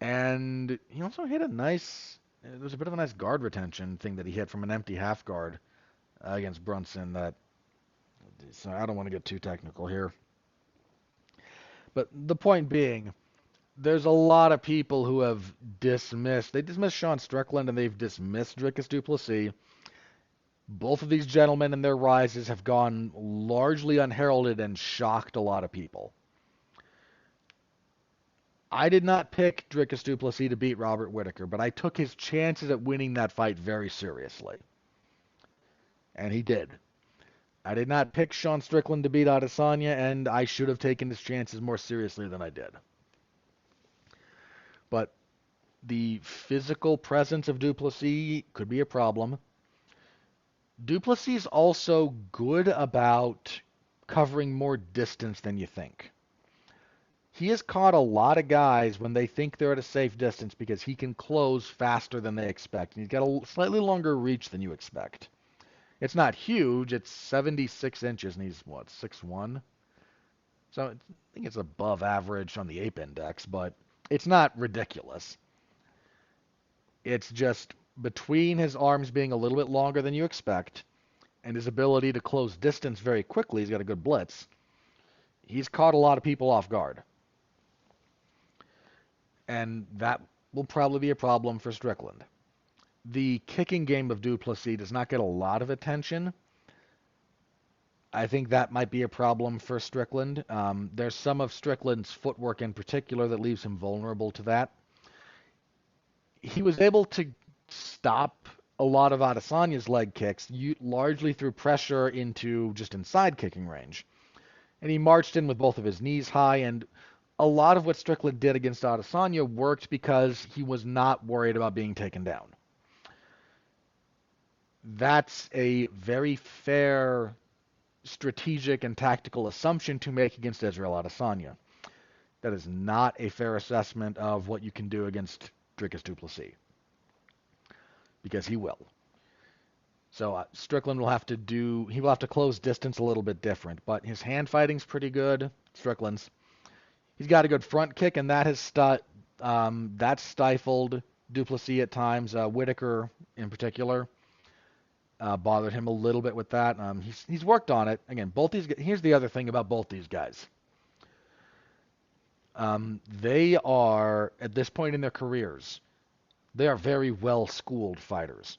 And he also hit there was a bit of a nice guard retention thing that he hit from an empty half guard against Brunson that So I don't want to get too technical here. But the point being, there's a lot of people who have they dismissed Sean Strickland and they've dismissed Dricus du Plessis. Both of these gentlemen and their rises have gone largely unheralded and shocked a lot of people. I did not pick Dricus du Plessis to beat Robert Whittaker, but I took his chances at winning that fight very seriously. And he did. I did not pick Sean Strickland to beat Adesanya, and I should have taken his chances more seriously than I did. But the physical presence of du Plessis could be a problem. Du Plessis is also good about covering more distance than you think. He has caught a lot of guys when they think they're at a safe distance because he can close faster than they expect. And he's got a slightly longer reach than you expect. It's not huge. It's 76 inches, and he's, 6'1"? So I think it's above average on the ape index, but it's not ridiculous. It's just between his arms being a little bit longer than you expect and his ability to close distance very quickly, he's got a good blitz. He's caught a lot of people off guard. And that will probably be a problem for Strickland. The kicking game of du Plessis does not get a lot of attention. I think that might be a problem for Strickland. There's some of Strickland's footwork in particular that leaves him vulnerable to that. He was able to stop a lot of Adesanya's leg kicks, largely through pressure into just inside kicking range. And he marched in with both of his knees high, and a lot of what Strickland did against Adesanya worked because he was not worried about being taken down. That's a very fair strategic and tactical assumption to make against Israel Adesanya. That is not a fair assessment of what you can do against Dricus du Plessis, because he will. So Strickland will have to close distance a little bit different, but his hand fighting's pretty good. Strickland's. He's got a good front kick, and that has stifled du Plessis at times. Whittaker, in particular, bothered him a little bit with that. He's worked on it. Again, here's the other thing about both these guys. They are, at this point in their careers, they are very well-schooled fighters.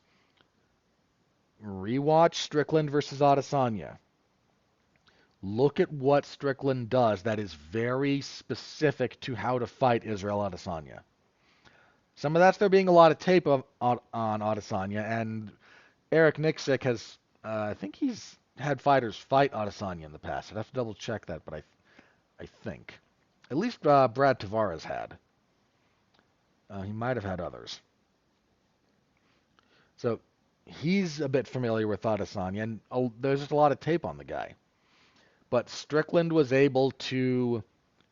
Rewatch Strickland versus Adesanya. Look at what Strickland does that is very specific to how to fight Israel Adesanya. Some of that's there being a lot of tape on Adesanya, and Eric Nixick has, I think he's had fighters fight Adesanya in the past. I'd have to double check that, but I think. At least Brad Tavares had. He might have had others. So he's a bit familiar with Adesanya, and there's just a lot of tape on the guy. But Strickland was able to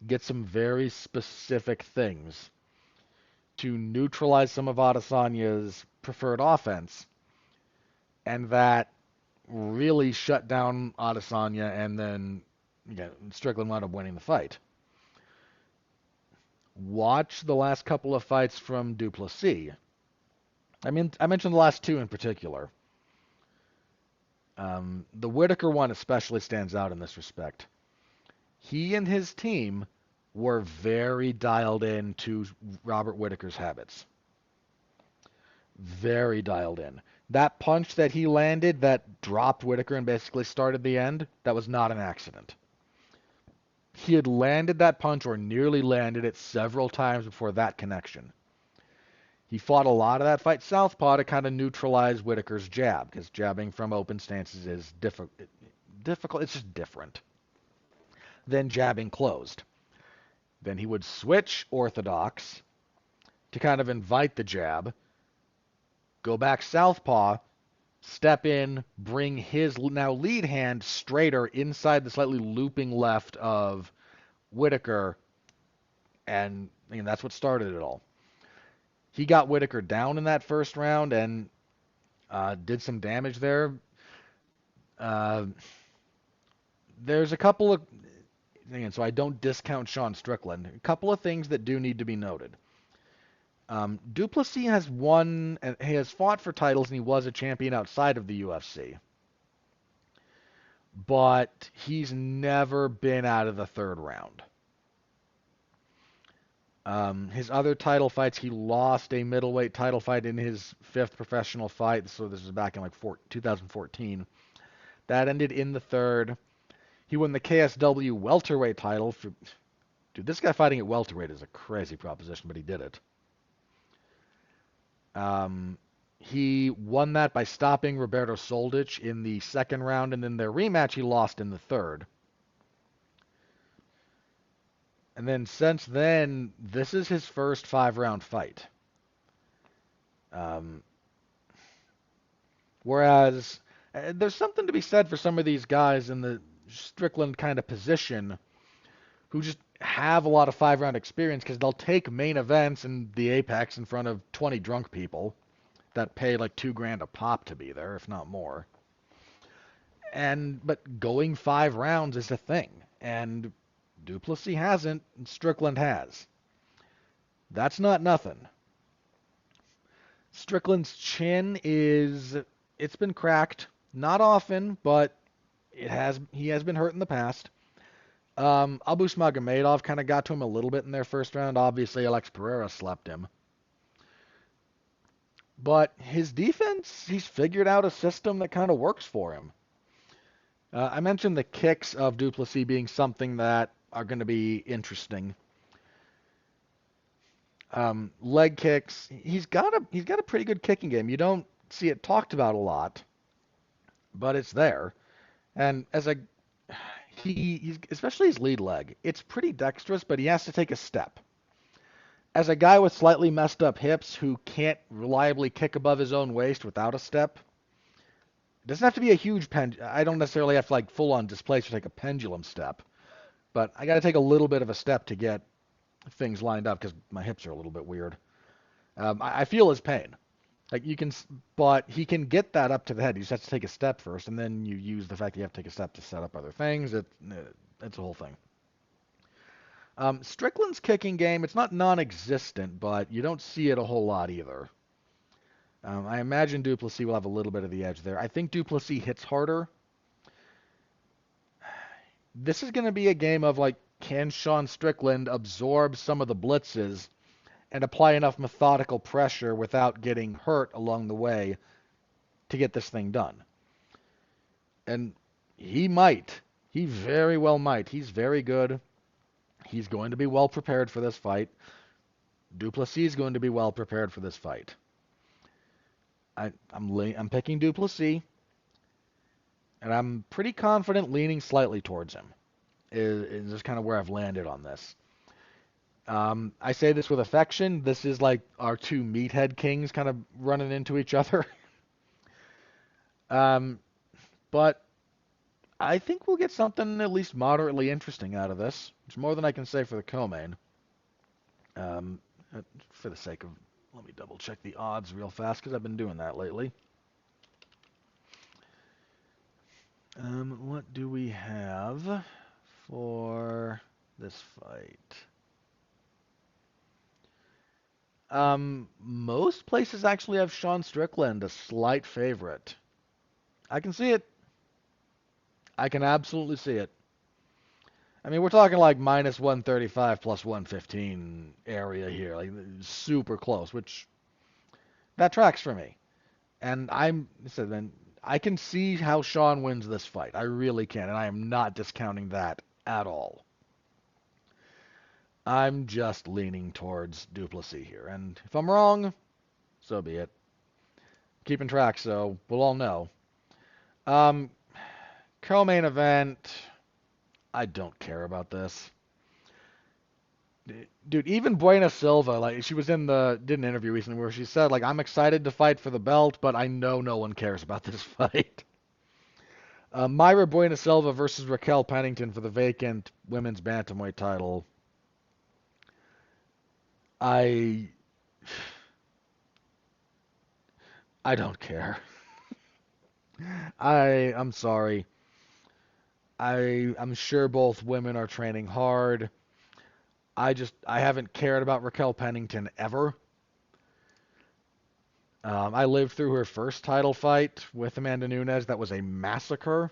get some very specific things to neutralize some of Adesanya's preferred offense, and that really shut down Adesanya, and then Strickland wound up winning the fight. Watch the last couple of fights from du Plessis. I mentioned the last two in particular. The Whittaker one especially stands out in this respect. He and his team were very dialed in to Robert Whittaker's habits. Very dialed in. That punch that he landed that dropped Whittaker and basically started the end, that was not an accident. He had landed that punch or nearly landed it several times before that connection. He fought a lot of that fight southpaw to kind of neutralize Whittaker's jab, because jabbing from open stances is difficult. It's just different than jabbing closed. Then he would switch orthodox to kind of invite the jab, go back southpaw, step in, bring his now lead hand straighter inside the slightly looping left of Whittaker, and that's what started it all. He got Whittaker down in that first round and did some damage there. There's a couple of, so I don't discount Sean Strickland, a couple of things that do need to be noted. Du Plessis has won, he has fought for titles, and he was a champion outside of the UFC. but he's never been out of the third round. His other title fights, he lost a middleweight title fight in his fifth professional fight, so this was back in like 2014. That ended in the third. He won the KSW welterweight title. Dude, this guy fighting at welterweight is a crazy proposition, but he did it. Um, he won that by stopping Roberto Soldic in the second round, and then their rematch he lost in the third. And then since then, this is his first 5-round fight. Um, whereas there's something to be said for some of these guys in the Strickland kind of position who just have a lot of 5-round experience because they'll take main events in the Apex in front of 20 drunk people that pay like $2,000 a pop to be there, if not more. But going 5 rounds is a thing, and Duplessis hasn't, and Strickland has. That's not nothing. Strickland's chin it's been cracked, not often, but he has been hurt in the past. Abus Magomedov kind of got to him a little bit in their first round. Obviously, Alex Pereira slept him. But his defense, he's figured out a system that kind of works for him. I mentioned the kicks of Duplessis being something that are going to be interesting. Leg kicks, he's got a pretty good kicking game. You don't see it talked about a lot, but it's there. And he's especially his lead leg, it's pretty dexterous, but he has to take a step. As a guy with slightly messed up hips who can't reliably kick above his own waist without a step, it doesn't have to be a huge I don't necessarily have to like full on displace or take a pendulum step, but I got to take a little bit of a step to get things lined up because my hips are a little bit weird. I feel his pain. Like but he can get that up to the head. He just has to take a step first, and then you use the fact that you have to take a step to set up other things. It's a whole thing. Strickland's kicking game, it's not non-existent, but you don't see it a whole lot either. I imagine Duplessis will have a little bit of the edge there. I think Duplessis hits harder. This is going to be a game of like, can Sean Strickland absorb some of the blitzes and apply enough methodical pressure without getting hurt along the way to get this thing done? And he might. He very well might. He's very good. He's going to be well prepared for this fight. Duplessis is going to be well prepared for this fight. I'm picking Duplessis, and I'm pretty confident leaning slightly towards him. Is just kind of where I've landed on this. I say this with affection. This is like our two meathead kings kind of running into each other. But I think we'll get something at least moderately interesting out of this. It's more than I can say for the co-main. For the sake of, let me double check the odds real fast because I've been doing that lately. What do we have for this fight? Most places actually have Sean Strickland a slight favorite. I can see it. I can absolutely see it. I mean, we're talking like minus 135 plus 115 area here, like super close, which that tracks for me. And I can see how Sean wins this fight. I really can, and I am not discounting that at all. I'm just leaning towards Duplessis here, and if I'm wrong, so be it. Keeping track, so we'll all know. Co-main event, I don't care about this. Dude, even Buena Silva, like she did an interview recently where she said, like, I'm excited to fight for the belt, but I know no one cares about this fight. Mayra Buena Silva versus Raquel Pennington for the vacant women's bantamweight title. I don't care. I'm sorry. I'm sure both women are training hard. I haven't cared about Raquel Pennington ever. I lived through her first title fight with Amanda Nunes. That was a massacre.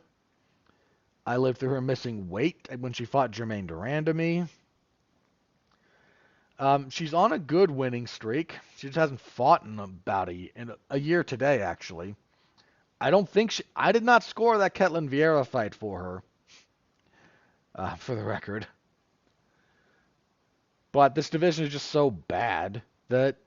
I lived through her missing weight when she fought Jermaine Durandamy. She's on a good winning streak. She just hasn't fought in a year today, actually. I did not score that Ketlin Vieira fight for her, for the record. But this division is just so bad that,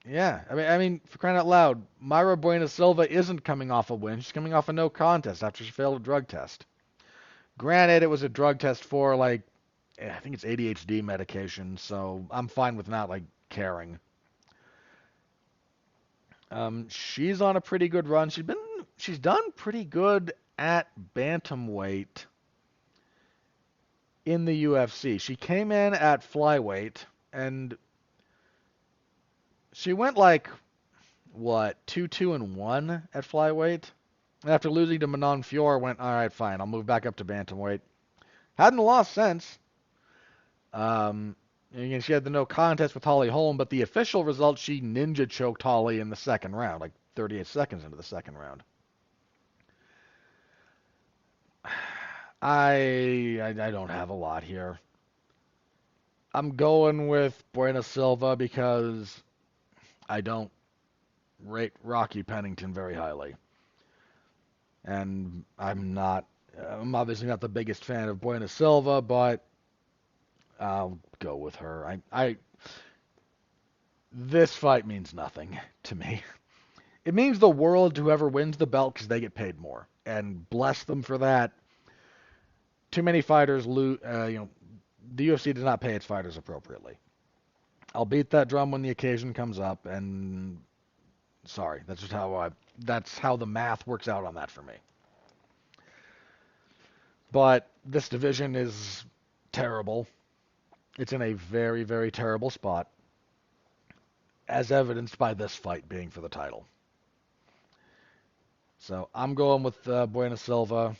yeah. I mean, for crying out loud, Mayra Bueno Silva isn't coming off a win. She's coming off a no contest after she failed a drug test. Granted, it was a drug test for I think it's ADHD medication, so I'm fine with not caring. She's on a pretty good run. She's done pretty good at bantamweight in the UFC. She came in at flyweight and she went what, 2-2-1 at flyweight. And after losing to Manon Fior, went, all right, fine, I'll move back up to bantamweight. Hadn't lost since. Again, she had the no contest with Holly Holm, but the official result, she ninja choked Holly in the second round, 38 seconds into the second round. I don't have a lot here. I'm going with Buena Silva because I don't rate Rocky Pennington very highly. And I'm obviously not the biggest fan of Buena Silva, but I'll go with her. This fight means nothing to me. It means the world to whoever wins the belt because they get paid more. And bless them for that. Too many fighters lose. The UFC does not pay its fighters appropriately. I'll beat that drum when the occasion comes up, and sorry, that's how the math works out on that for me. But this division is terrible. It's in a very, very terrible spot, as evidenced by this fight being for the title. So I'm going with Buena Silva.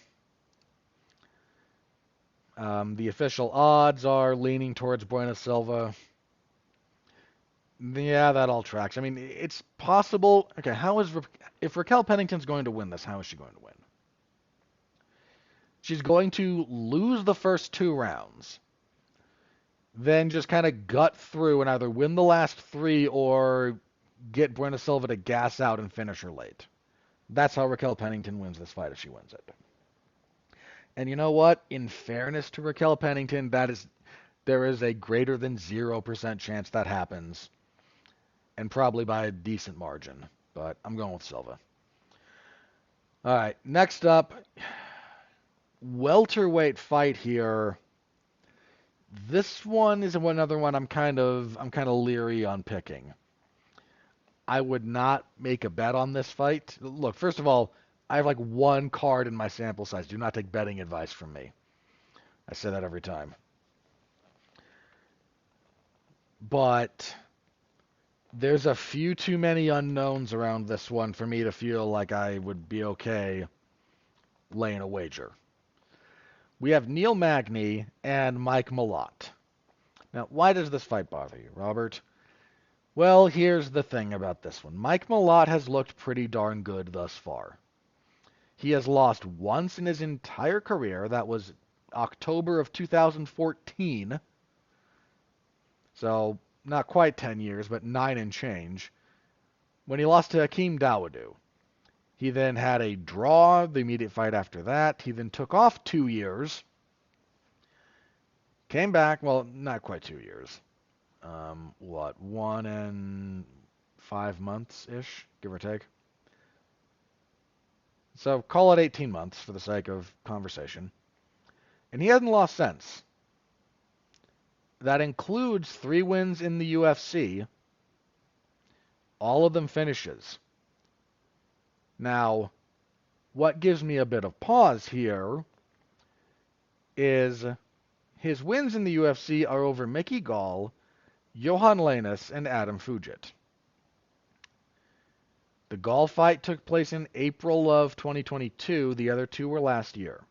The official odds are leaning towards Buena Silva. Yeah, that all tracks. I mean, it's possible. Okay, if Raquel Pennington's going to win this, how is she going to win? She's going to lose the first 2 rounds, then just kind of gut through and either win the last 3 or get Buena Silva to gas out and finish her late. That's how Raquel Pennington wins this fight if she wins it. And you know what? In fairness to Raquel Pennington, there is a greater than 0% chance that happens, and probably by a decent margin. But I'm going with Silva. All right, next up, welterweight fight here. This one is another one I'm kind of leery on picking. I would not make a bet on this fight. Look, first of all, I have 1 card in my sample size. Do not take betting advice from me. I say that every time. But there's a few too many unknowns around this one for me to feel like I would be okay laying a wager. We have Neil Magny and Mike Malott. Now, why does this fight bother you, Robert? Well, here's the thing about this one. Mike Malott has looked pretty darn good thus far. He has lost once in his entire career. That was October of 2014. So, not quite 10 years, but 9 and change. When he lost to Hakeem Dawodu. He then had a draw the immediate fight after that. He then took off 2 years. Came back, well, not quite 2 years. 1 and 5 months-ish, give or take. So call it 18 months for the sake of conversation. And he hasn't lost since. That includes 3 wins in the UFC. All of them finishes. Now, what gives me a bit of pause here is his wins in the UFC are over Mickey Gall, Johan Lainus, and Adam Fugit. The Gall fight took place in April of 2022. The other 2 were last year.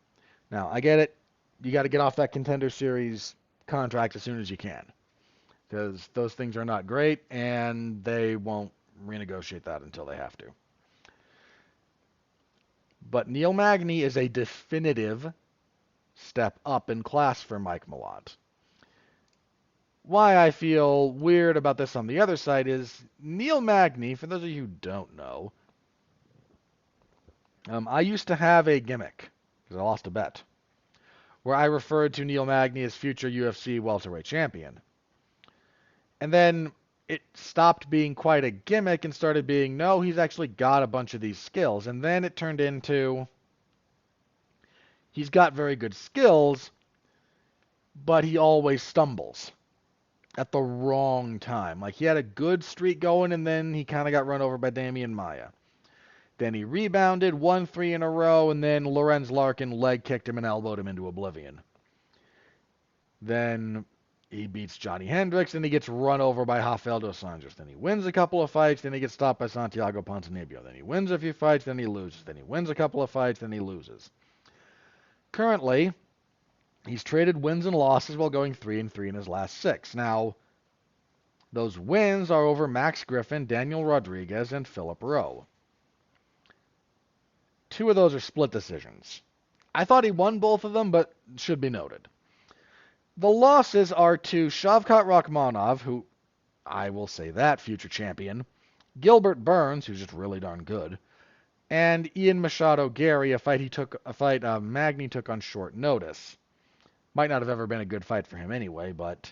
Now, I get it. You got to get off that Contender Series contract as soon as you can, because those things are not great, and they won't renegotiate that until they have to. But Neil Magny is a definitive step up in class for Mike Malott. Why I feel weird about this on the other side is Neil Magny, for those of you who don't know, I used to have a gimmick, because I lost a bet, where I referred to Neil Magny as future UFC welterweight champion. And then it stopped being quite a gimmick and started being, no, he's actually got a bunch of these skills. And then it turned into, he's got very good skills, but he always stumbles at the wrong time. Like, he had a good streak going, and then he kind of got run over by Damian Maia. Then he rebounded, won 3 in a row, and then Lorenz Larkin leg kicked him and elbowed him into oblivion. Then he beats Johnny Hendricks, and he gets run over by Rafael dos Anjos. Then he wins a couple of fights, then he gets stopped by Santiago Ponzinibbio. Then he wins a few fights, then he loses. Then he wins a couple of fights, then he loses. Currently, he's traded wins and losses while going 3-3 in his last 6. Now, those wins are over Max Griffin, Daniel Rodriguez, and Philip Rowe. 2 of those are split decisions. I thought he won both of them, but should be noted. The losses are to Shavkat Rakhmonov, who, I will say that, future champion, Gilbert Burns, who's just really darn good, and Ian Machado Gary, a fight Magny took on short notice. Might not have ever been a good fight for him anyway, but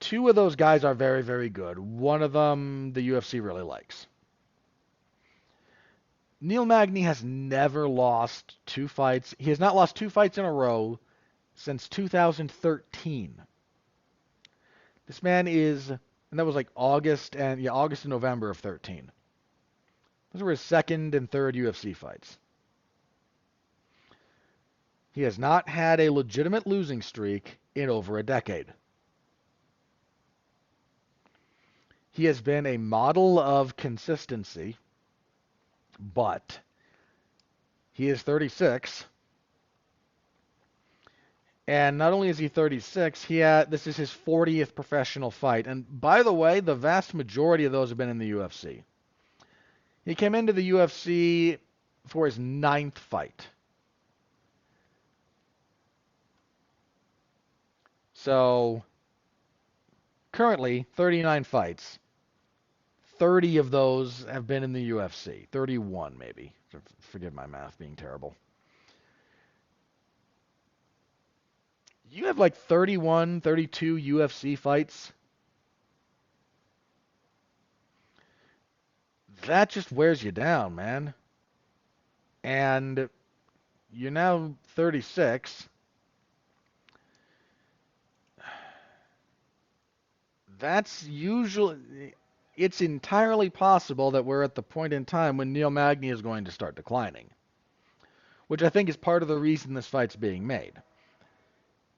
2 of those guys are very, very good. One of them the UFC really likes. Neil Magny has never lost 2 fights. He has not lost 2 fights in a row since 2013. This man is, and that was like August and November of 13. Those were his 2nd and 3rd UFC fights. He has not had a legitimate losing streak in over a decade. He has been a model of consistency, but he is 36. And not only is he 36, this is his 40th professional fight. And by the way, the vast majority of those have been in the UFC. He came into the UFC for his 9th fight. So, currently, 39 fights. 30 of those have been in the UFC. 31, maybe. Forgive my math being terrible. You have like 31, 32 UFC fights. That just wears you down, man. And you're now 36. It's entirely possible that we're at the point in time when Neil Magny is going to start declining, which I think is part of the reason this fight's being made.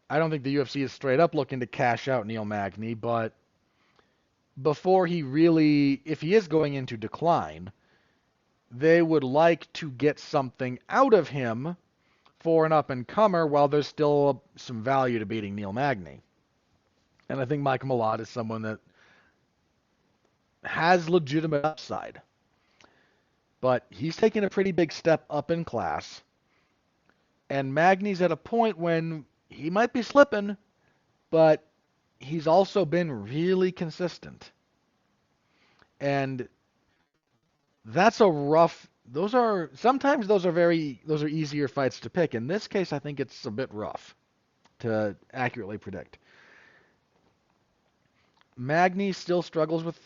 I don't think the UFC is straight up looking to cash out Neil Magny, but before if he is going into decline, they would like to get something out of him for an up-and-comer while there's still some value to beating Neil Magny. And I think Mike Malott is someone that has legitimate upside. But he's taken a pretty big step up in class. And Magny's at a point when he might be slipping, but he's also been really consistent. And that's sometimes those are easier fights to pick. In this case, I think it's a bit rough to accurately predict. Magny still struggles with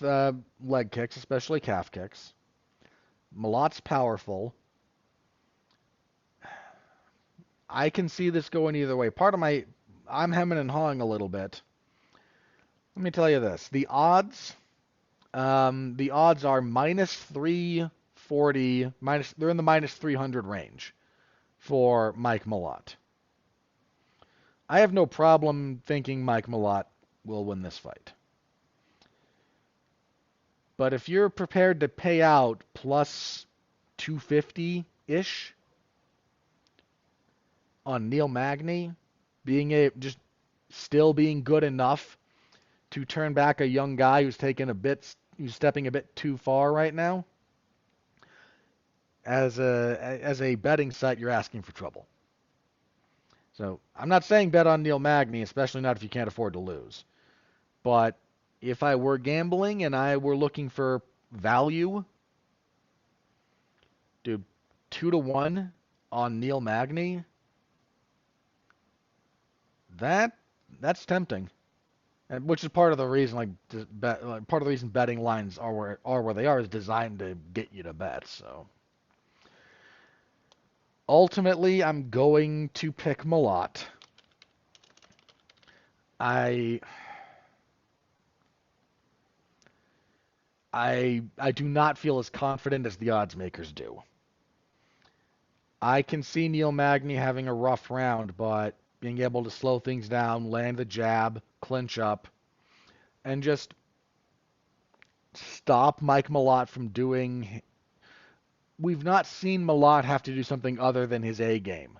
leg kicks, especially calf kicks. Malott's powerful. I can see this going either way. I'm hemming and hawing a little bit. Let me tell you this. The odds are minus 340, they're in the minus 300 range for Mike Malott. I have no problem thinking Mike Malott will win this fight. But if you're prepared to pay out plus 250-ish on Neil Magny, just still being good enough to turn back a young guy who's stepping a bit too far right now, as a betting site, you're asking for trouble. So I'm not saying bet on Neil Magny, especially not if you can't afford to lose. But if I were gambling and I were looking for value, dude, 2-1 on Neil Magny, that that's tempting. And which is part of the reason, part of the reason betting lines are where they are is designed to get you to bet. So ultimately, I'm going to pick Malott. I I do not feel as confident as the odds makers do. I can see Neil Magny having a rough round, but being able to slow things down, land the jab, clinch up, and just stop Mike Malott from doing. We've not seen Malott have to do something other than his A game.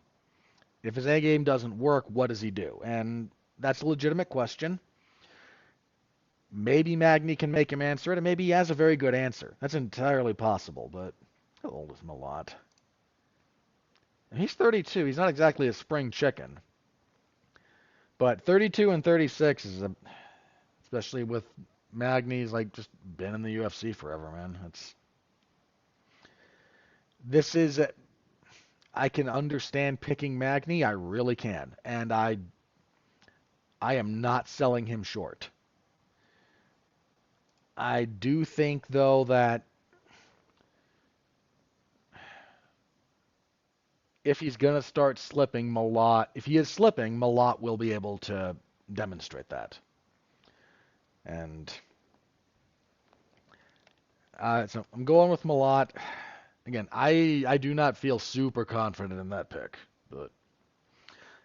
If his A game doesn't work, what does he do? And that's a legitimate question. Maybe Magny can make him answer it, and maybe he has a very good answer. That's entirely possible, but how old is Malott? He's 32. He's not exactly a spring chicken. But 32 and 36 especially with Magny's like just been in the UFC forever, man. This is I can understand picking Magny, I really can, and I am not selling him short. I do think though that if he's gonna start slipping, if he is slipping, Malott will be able to demonstrate that. And so I'm going with Malott. Again, I do not feel super confident in that pick, but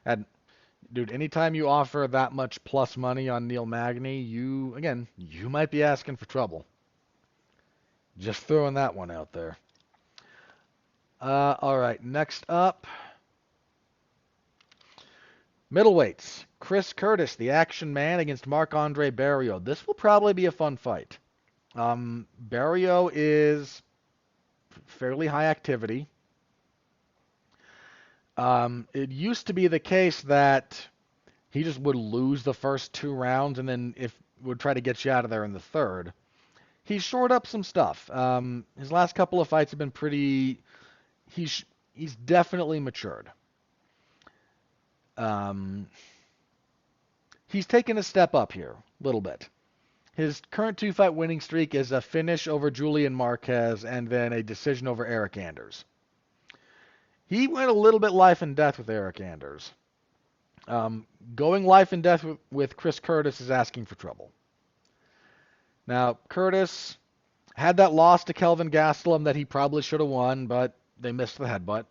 and dude, anytime you offer that much plus money on Neil Magny, you might be asking for trouble. Just throwing that one out there. All right, next up, middleweights. Chris Curtis, the action man, against Marc-Andre Barriault. This will probably be a fun fight. Barriault is fairly high activity. It used to be the case that he just would lose the first two rounds and then if would try to get you out of there in the third. He's shored up some stuff. His last couple of fights have been pretty. He's definitely matured. Um, he's taken a step up here a little bit. His current two-fight winning streak is a finish over Julian Marquez and then a decision over Eric Anders. He went a little bit life and death with Eric Anders. Going life and death with Chris Curtis is asking for trouble. Now, Curtis had that loss to Kelvin Gastelum that he probably should have won, but they missed the headbutt.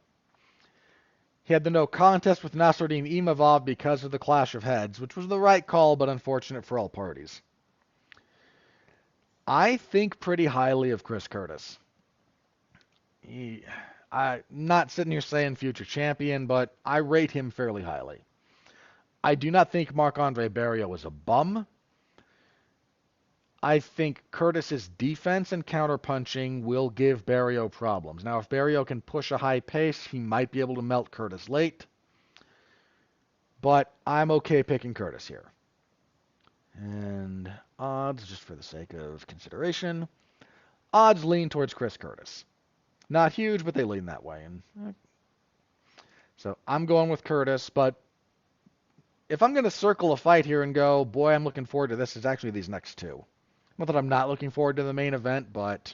He had the no contest with Nasruddin Imavov because of the clash of heads, which was the right call, but unfortunate for all parties. I think pretty highly of Chris Curtis. I'm not sitting here saying future champion, but I rate him fairly highly. I do not think Marc-Andre Barriault is a bum. I think Curtis's defense and counterpunching will give Barriault problems. Now, if Barriault can push a high pace, he might be able to melt Curtis late. But I'm okay picking Curtis here. And odds, just for the sake of consideration, odds lean towards Chris Curtis. Not huge, but they lean that way. And so I'm going with Curtis, but if I'm going to circle a fight here and go, boy, I'm looking forward to this, it's actually these next two. Not that I'm not looking forward to the main event, but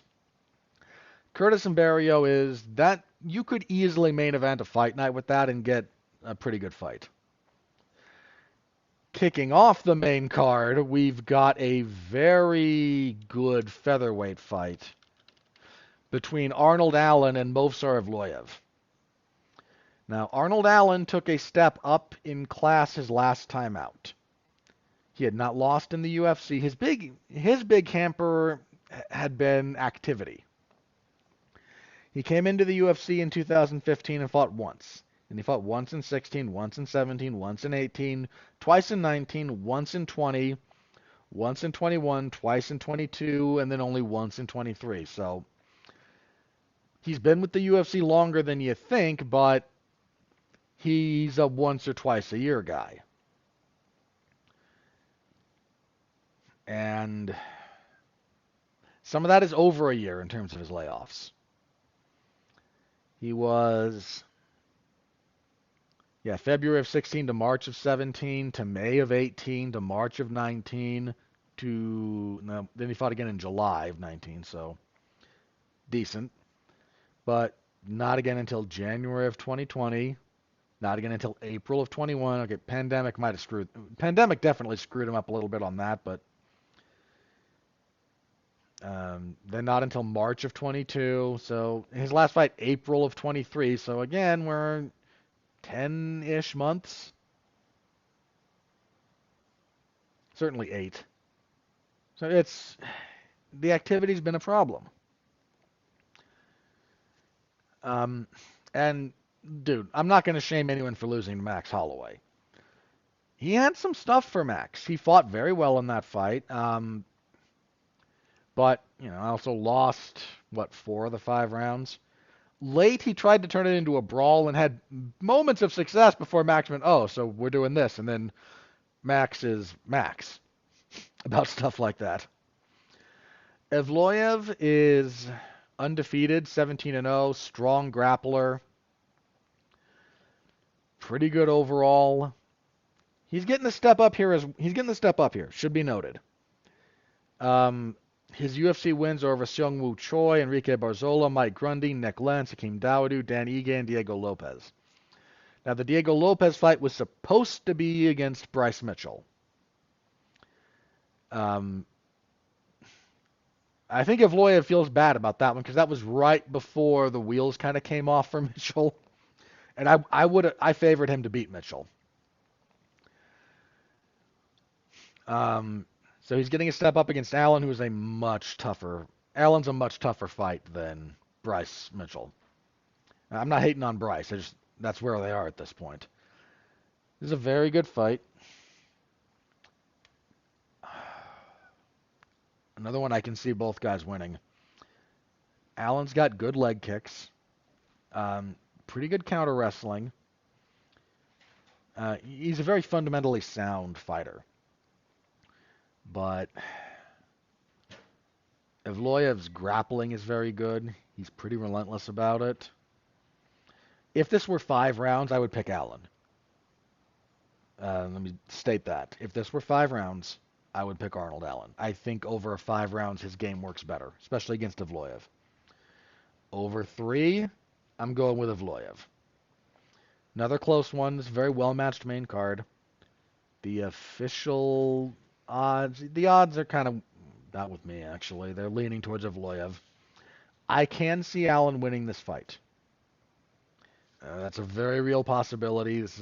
Curtis and Barriault is that you could easily main event a fight night with that and get a pretty good fight. Kicking off the main card, we've got a very good featherweight fight between Arnold Allen and Movsar Evloev. Now, Arnold Allen took a step up in class his last time out. He had not lost in the UFC. His big hamper had been activity. He came into the UFC in 2015 and fought once. And he fought once in 16, once in 17, once in 18, twice in 19, once in 20, once in 21, twice in 22, and then only once in 23. So He's been with the UFC longer than you think, but he's a once or twice a year guy. And some of that is over a year in terms of his layoffs. He was, February of 16 to March of 17 to May of 18 to March of 19 to, no, then he fought again in July of 19, so decent. But not again until January of 2020. Not again until April of 21. Okay, pandemic definitely screwed him up a little bit on that, but then not until March of 22. So his last fight, April of 23. So again, we're 10-ish months. Certainly 8. So the activity's been a problem. And dude, I'm not going to shame anyone for losing to Max Holloway. He had some stuff for Max. He fought very well in that fight. But, also lost, 4 of the 5 rounds. Late, he tried to turn it into a brawl and had moments of success before Max went, oh, so we're doing this. And then Max is Max about stuff like that. Evloev is undefeated, 17-0, strong grappler. Pretty good overall. He's getting the step up here. Should be noted. His UFC wins are over Seungwoo Choi, Enrique Barzola, Mike Grundy, Nick Lentz, Hakeem Dawodu, Dan Ige, and Diego Lopez. Now, the Diego Lopez fight was supposed to be against Bryce Mitchell. I think Evloev feels bad about that one because that was right before the wheels kind of came off for Mitchell, and I favored him to beat Mitchell. So he's getting a step up against Allen, who is Allen's a much tougher fight than Bryce Mitchell. I'm not hating on Bryce. That's where they are at this point. This is a very good fight. Another one I can see both guys winning. Allen's got good leg kicks. Pretty good counter wrestling. He's a very fundamentally sound fighter. But Evloev's grappling is very good. He's pretty relentless about it. If this were 5 rounds, I would pick Allen. Let me state that. If this were 5 rounds, I would pick Arnold Allen. I think over 5 rounds, his game works better, especially against Evloev. Over 3, I'm going with Evloev. Another close one. This is a very well-matched main card. The official the odds are kind of not with me, actually. They're leaning towards Evloev. I can see Allen winning this fight. That's a very real possibility. This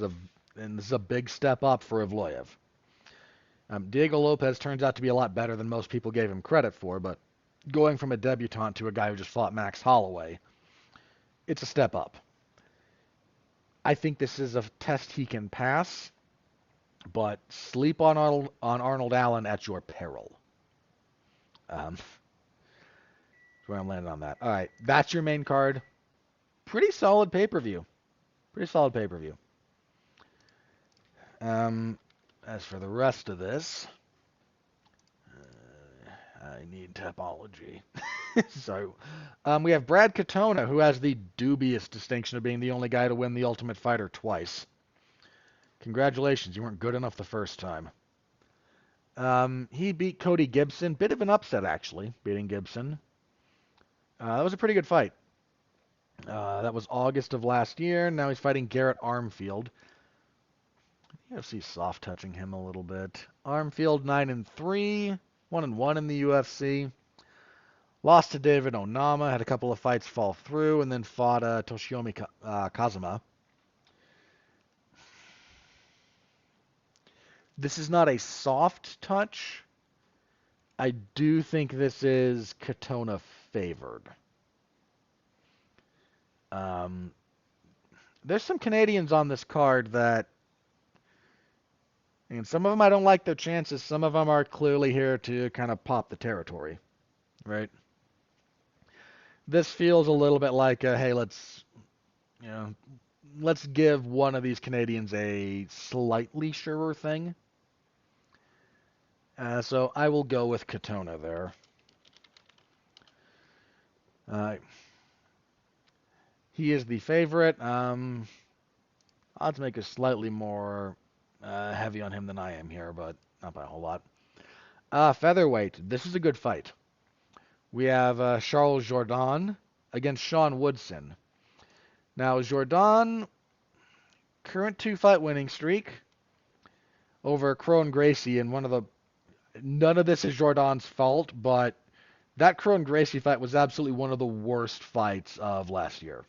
is a big step up for Evloev. Diego Lopez turns out to be a lot better than most people gave him credit for, but going from a debutant to a guy who just fought Max Holloway, it's a step up. I think this is a test he can pass, but sleep on Arnold Allen at your peril. That's where I'm landing on that. All right, that's your main card. Pretty solid pay-per-view. As for the rest of this, I need topology. So, we have Brad Katona, who has the dubious distinction of being the only guy to win the Ultimate Fighter twice. Congratulations, you weren't good enough the first time. He beat Cody Gibson. Bit of an upset, actually, beating Gibson. That was a pretty good fight. That was August of last year. Now he's fighting Garrett Armfield. UFC soft touching him a little bit. Armfield 9-3, 1-1 in the UFC. Lost to David Onama, had a couple of fights fall through, and then fought Toshiomi Kazuma. This is not a soft touch. I do think this is Katona favored. There's some Canadians on this card that, and some of them I don't like their chances. Some of them are clearly here to kind of pop the territory, right? This feels a little bit like, hey, you know, let's give one of these Canadians a slightly surer thing. So I will go with Katona there. Uh, he is the favorite. Odds make us slightly more heavy on him than I am here, but not by a whole lot. Featherweight. This is a good fight. We have Charles Jourdain against Sean Woodson. Now, Jourdain, current two-fight winning streak over Kron Gracie, and none of this is Jourdain's fault, but that Kron Gracie fight was absolutely one of the worst fights of last year.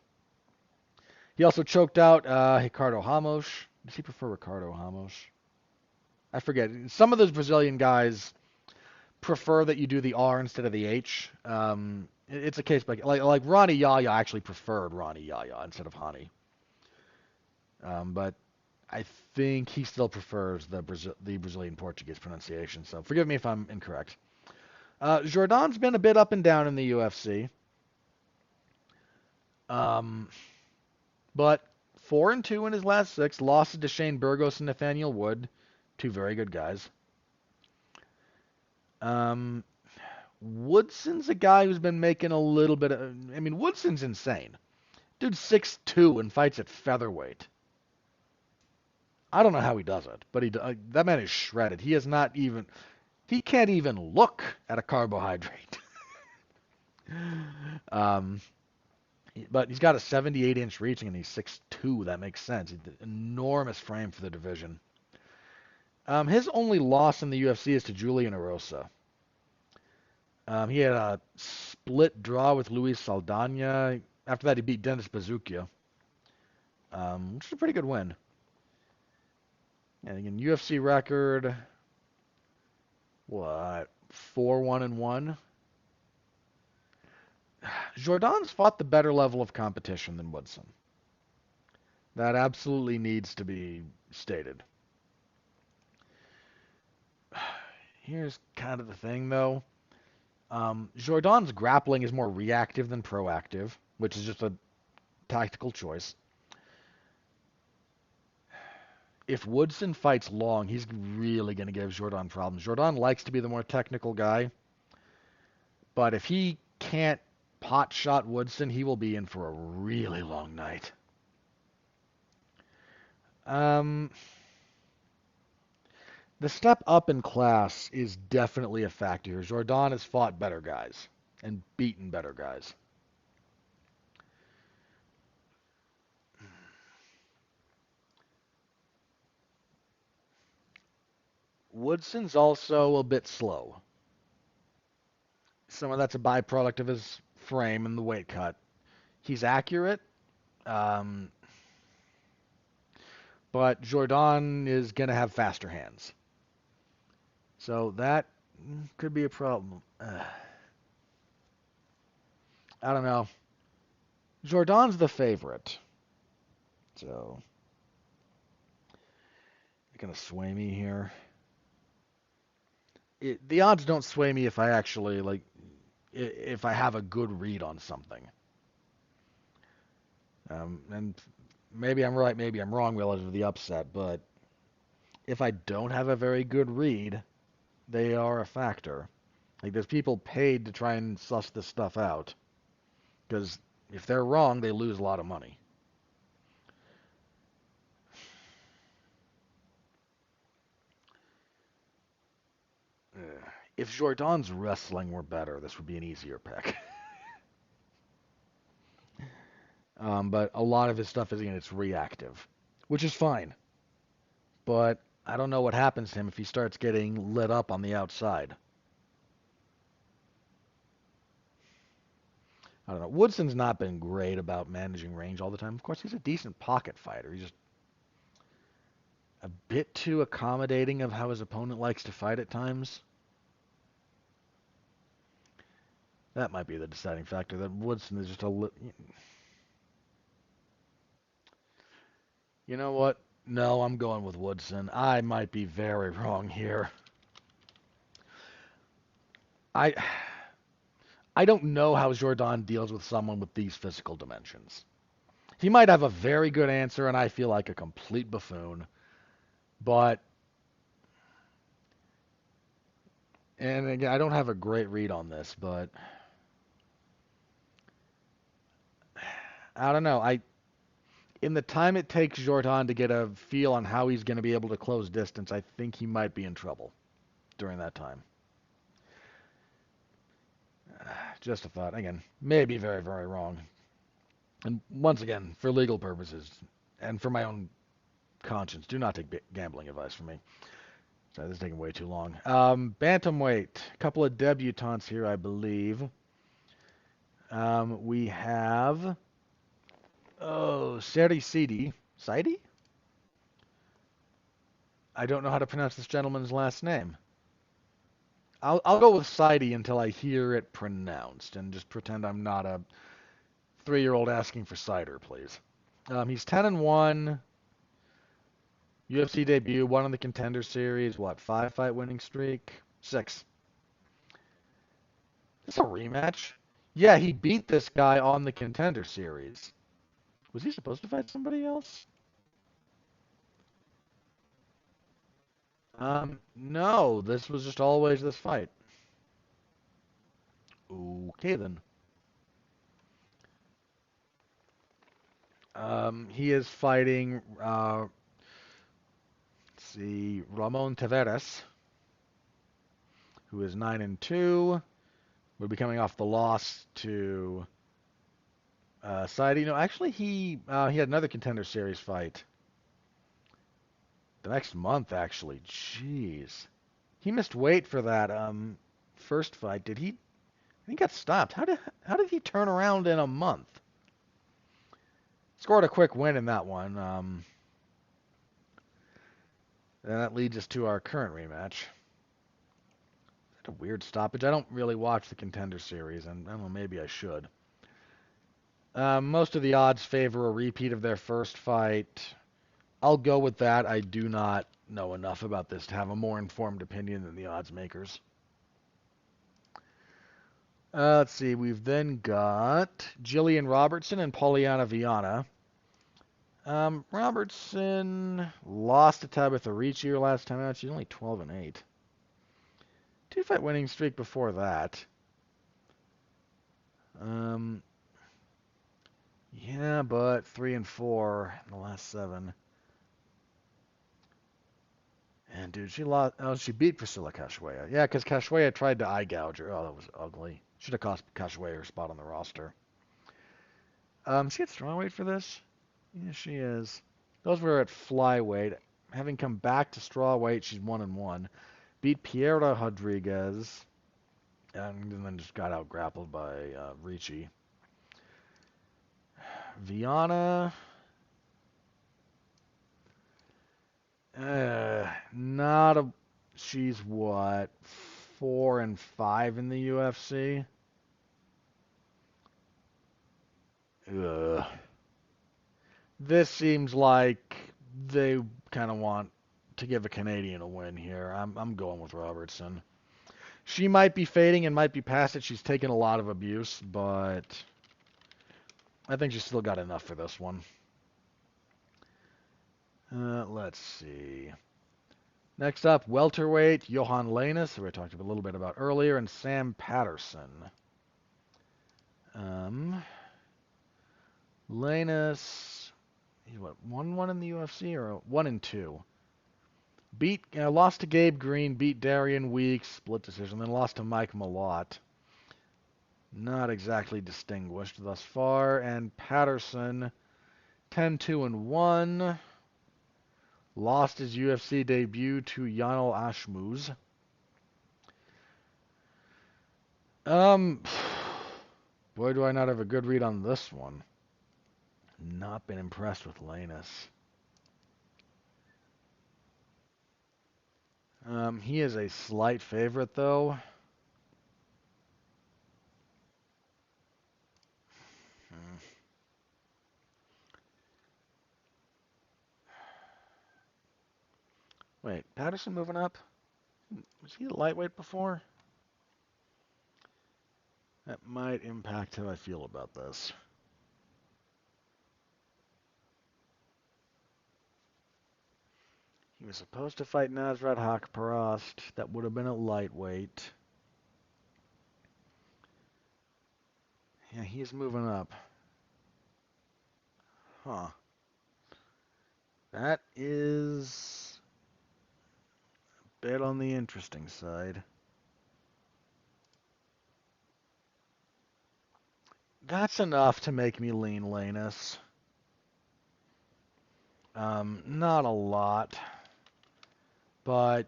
He also choked out Ricardo Ramos. Does he prefer Ricardo Ramos? I forget. Some of those Brazilian guys prefer that you do the R instead of the H. It's a case by like Ronnie Yaya actually preferred Ronnie Yaya instead of Hani. But I think he still prefers the Brazilian Portuguese pronunciation. So forgive me if I'm incorrect. Jourdain's been a bit up and down in the UFC. But 4-2 in his last 6, losses to Shane Burgos and Nathaniel Wood, two very good guys. Woodson's a guy who's been making a little bit of... I mean, Woodson's insane. Dude's 6'2" and fights at featherweight. I don't know how he does it, but that man is shredded. He is not even... He can't even look at a carbohydrate. But he's got a 78-inch reaching, and he's 6'2". That makes sense. He's an enormous frame for the division. His only loss in the UFC is to Julian Erosa. He had a split draw with Luis Saldana. After that, he beat Dennis Bazukia, which is a pretty good win. And again, UFC record, what, 4-1-1? Jourdain's fought the better level of competition than Woodson. That absolutely needs to be stated. Here's kind of the thing, though. Jourdain's grappling is more reactive than proactive, which is just a tactical choice. If Woodson fights long, he's really going to give Jourdain problems. Jourdain likes to be the more technical guy, but if he can't pot shot Woodson, he will be in for a really long night. The step up in class is definitely a factor here. Jourdain has fought better guys and beaten better guys. Woodson's also a bit slow. Some of that's a byproduct of his frame and the weight cut. He's accurate, um, but Jourdain is going to have faster hands. So that could be a problem. I don't know. Jourdain's the favorite. So, you're going to sway me here. The odds don't sway me if I actually, if I have a good read on something. And maybe I'm right, maybe I'm wrong relative to the upset, but if I don't have a very good read, they are a factor. Like, there's people paid to try and suss this stuff out. Because if they're wrong, they lose a lot of money. If Jourdain's wrestling were better, this would be an easier pick. But a lot of his stuff is, again, it's reactive, which is fine. But I don't know what happens to him if he starts getting lit up on the outside. I don't know. Woodson's not been great about managing range all the time. Of course, he's a decent pocket fighter. He's just a bit too accommodating of how his opponent likes to fight at times. That might be the deciding factor. That Woodson is just a You know what? No, I'm going with Woodson. I might be very wrong here. I I don't know how Jordan deals with someone with these physical dimensions. He might have a very good answer, and I feel like a complete buffoon. But, and again, I don't have a great read on this, but I don't know. In the time it takes Jordan to get a feel on how he's going to be able to close distance, I think he might be in trouble during that time. Just a thought. Again, maybe very, very wrong. And once again, for legal purposes and for my own conscience, do not take gambling advice from me. Sorry, this is taking way too long. Bantamweight. A couple of debutantes here, I believe. We have... Oh, Seri Sidi. Sidi? I don't know how to pronounce this gentleman's last name. I'll go with Sidi until I hear it pronounced, and just pretend I'm not a 3-year-old asking for cider, please. He's 10-1. UFC debut, won in the Contender Series. What, 5-fight winning streak? 6. Is this a rematch? Yeah, he beat this guy on the Contender Series. Was he supposed to fight somebody else? No, this was just always this fight. Okay then. He is fighting, let's see, Ramon Taveras, who is 9-2. Would be coming off the loss to Saidi. No, actually, he had another Contender Series fight the next month. Actually, jeez, he missed weight for that first fight. Did he? He got stopped. How did he turn around in a month? Scored a quick win in that one. And that leads us to our current rematch. That's a weird stoppage. I don't really watch the Contender Series, and I don't know, maybe I should. Most of the odds favor a repeat of their first fight. I'll go with that. I do not know enough about this to have a more informed opinion than the odds makers. Let's see. We've then got Jillian Robertson and Polyana Viana. Robertson lost to Tabitha Ricci her last time out. She's only 12-8. 2-fight winning streak before that. Yeah, but 3-4 in the last 7. And dude, she lost. Oh, she beat Priscilla Cachoeira. Yeah, because Cachoeira tried to eye gouge her. Oh, that was ugly. Should have cost Cachoeira her spot on the roster. She at strawweight for this? Yeah, she is. Those were at flyweight. Having come back to strawweight, she's 1-1. Beat Piera Rodriguez, and then just got out grappled by Ricci. Viana. Not a. She's what, 4-5 in the UFC. Ugh. This seems like they kind of want to give a Canadian a win here. I'm going with Robertson. She might be fading and might be past it. She's taken a lot of abuse, but I think she's still got enough for this one. Let's see. Next up, welterweight, Johan Lainus, who I talked a little bit about earlier, and Sam Patterson. Lainus, he's what, 1-1 in the UFC or 1-2? Lost to Gabe Green, beat Darian Weeks, split decision, then lost to Mike Malott. Not exactly distinguished thus far. And Patterson, 10-2-1. Lost his UFC debut to Yanal Ashmuz. Boy, do I not have a good read on this one. Not been impressed with Lanus. He is a slight favorite, though. Wait, Patterson moving up? Was he a lightweight before? That might impact how I feel about this. He was supposed to fight Nasrat Haqparast. That would have been a lightweight. Yeah, he's moving up. Huh. That is a bit on the interesting side. That's enough to make me lean Lanus. Not a lot, but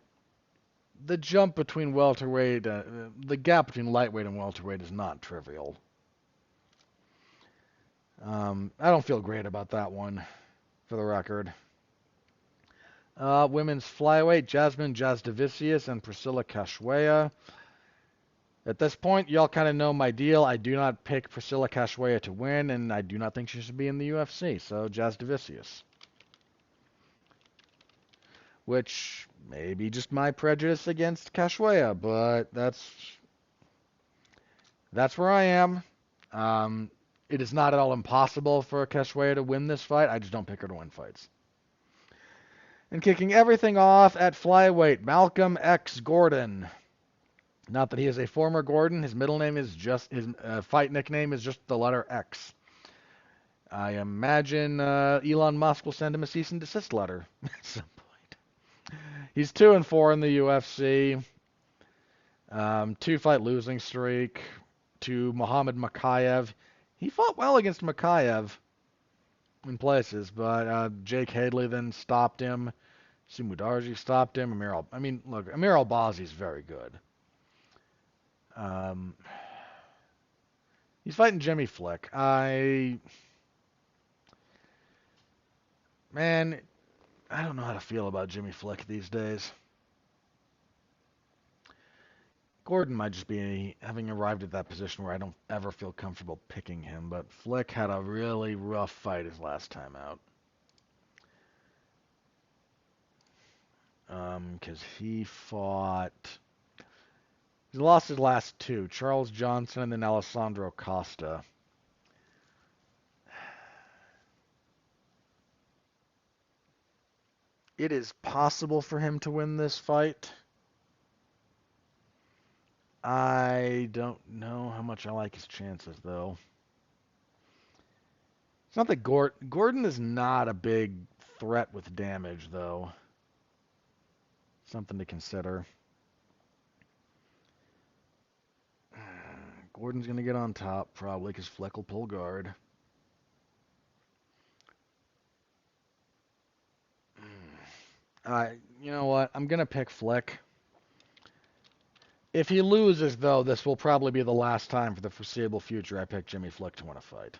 the jump between welterweight, the gap between lightweight and welterweight is not trivial. I don't feel great about that one, for the record. Women's flyweight, Jasmine Jasdavicius and Priscilla Cachoeira. At this point, y'all kind of know my deal. I do not pick Priscilla Cachoeira to win, and I do not think she should be in the UFC, so Jasdavicius. Which may be just my prejudice against Cachoeira, but that's where I am. It is not at all impossible for Cachoeira to win this fight. I just don't pick her to win fights. And kicking everything off at flyweight, Malcolm X Gordon. Not that he is a former Gordon. His middle name is just his fight nickname is just the letter X. I imagine Elon Musk will send him a cease and desist letter at some point. He's 2-4 in the UFC. 2-fight losing streak to Muhammad Makayev. He fought well against Makayev in places, but Jake Hadley then stopped him. Simudarji stopped him. Amir Albazi is very good. He's fighting Jimmy Flick. I don't know how to feel about Jimmy Flick these days. Gordon might just be having arrived at that position where I don't ever feel comfortable picking him, but Flick had a really rough fight his last time out. Because he lost his last two, Charles Johnson and then Alessandro Costa. It is possible for him to win this fight. I don't know how much I like his chances, though. It's not that Gordon is not a big threat with damage, though. Something to consider. Gordon's going to get on top, probably, because Fleck will pull guard. You know what? I'm going to pick Fleck. If he loses, though, this will probably be the last time for the foreseeable future I pick Jimmy Flick to win a fight.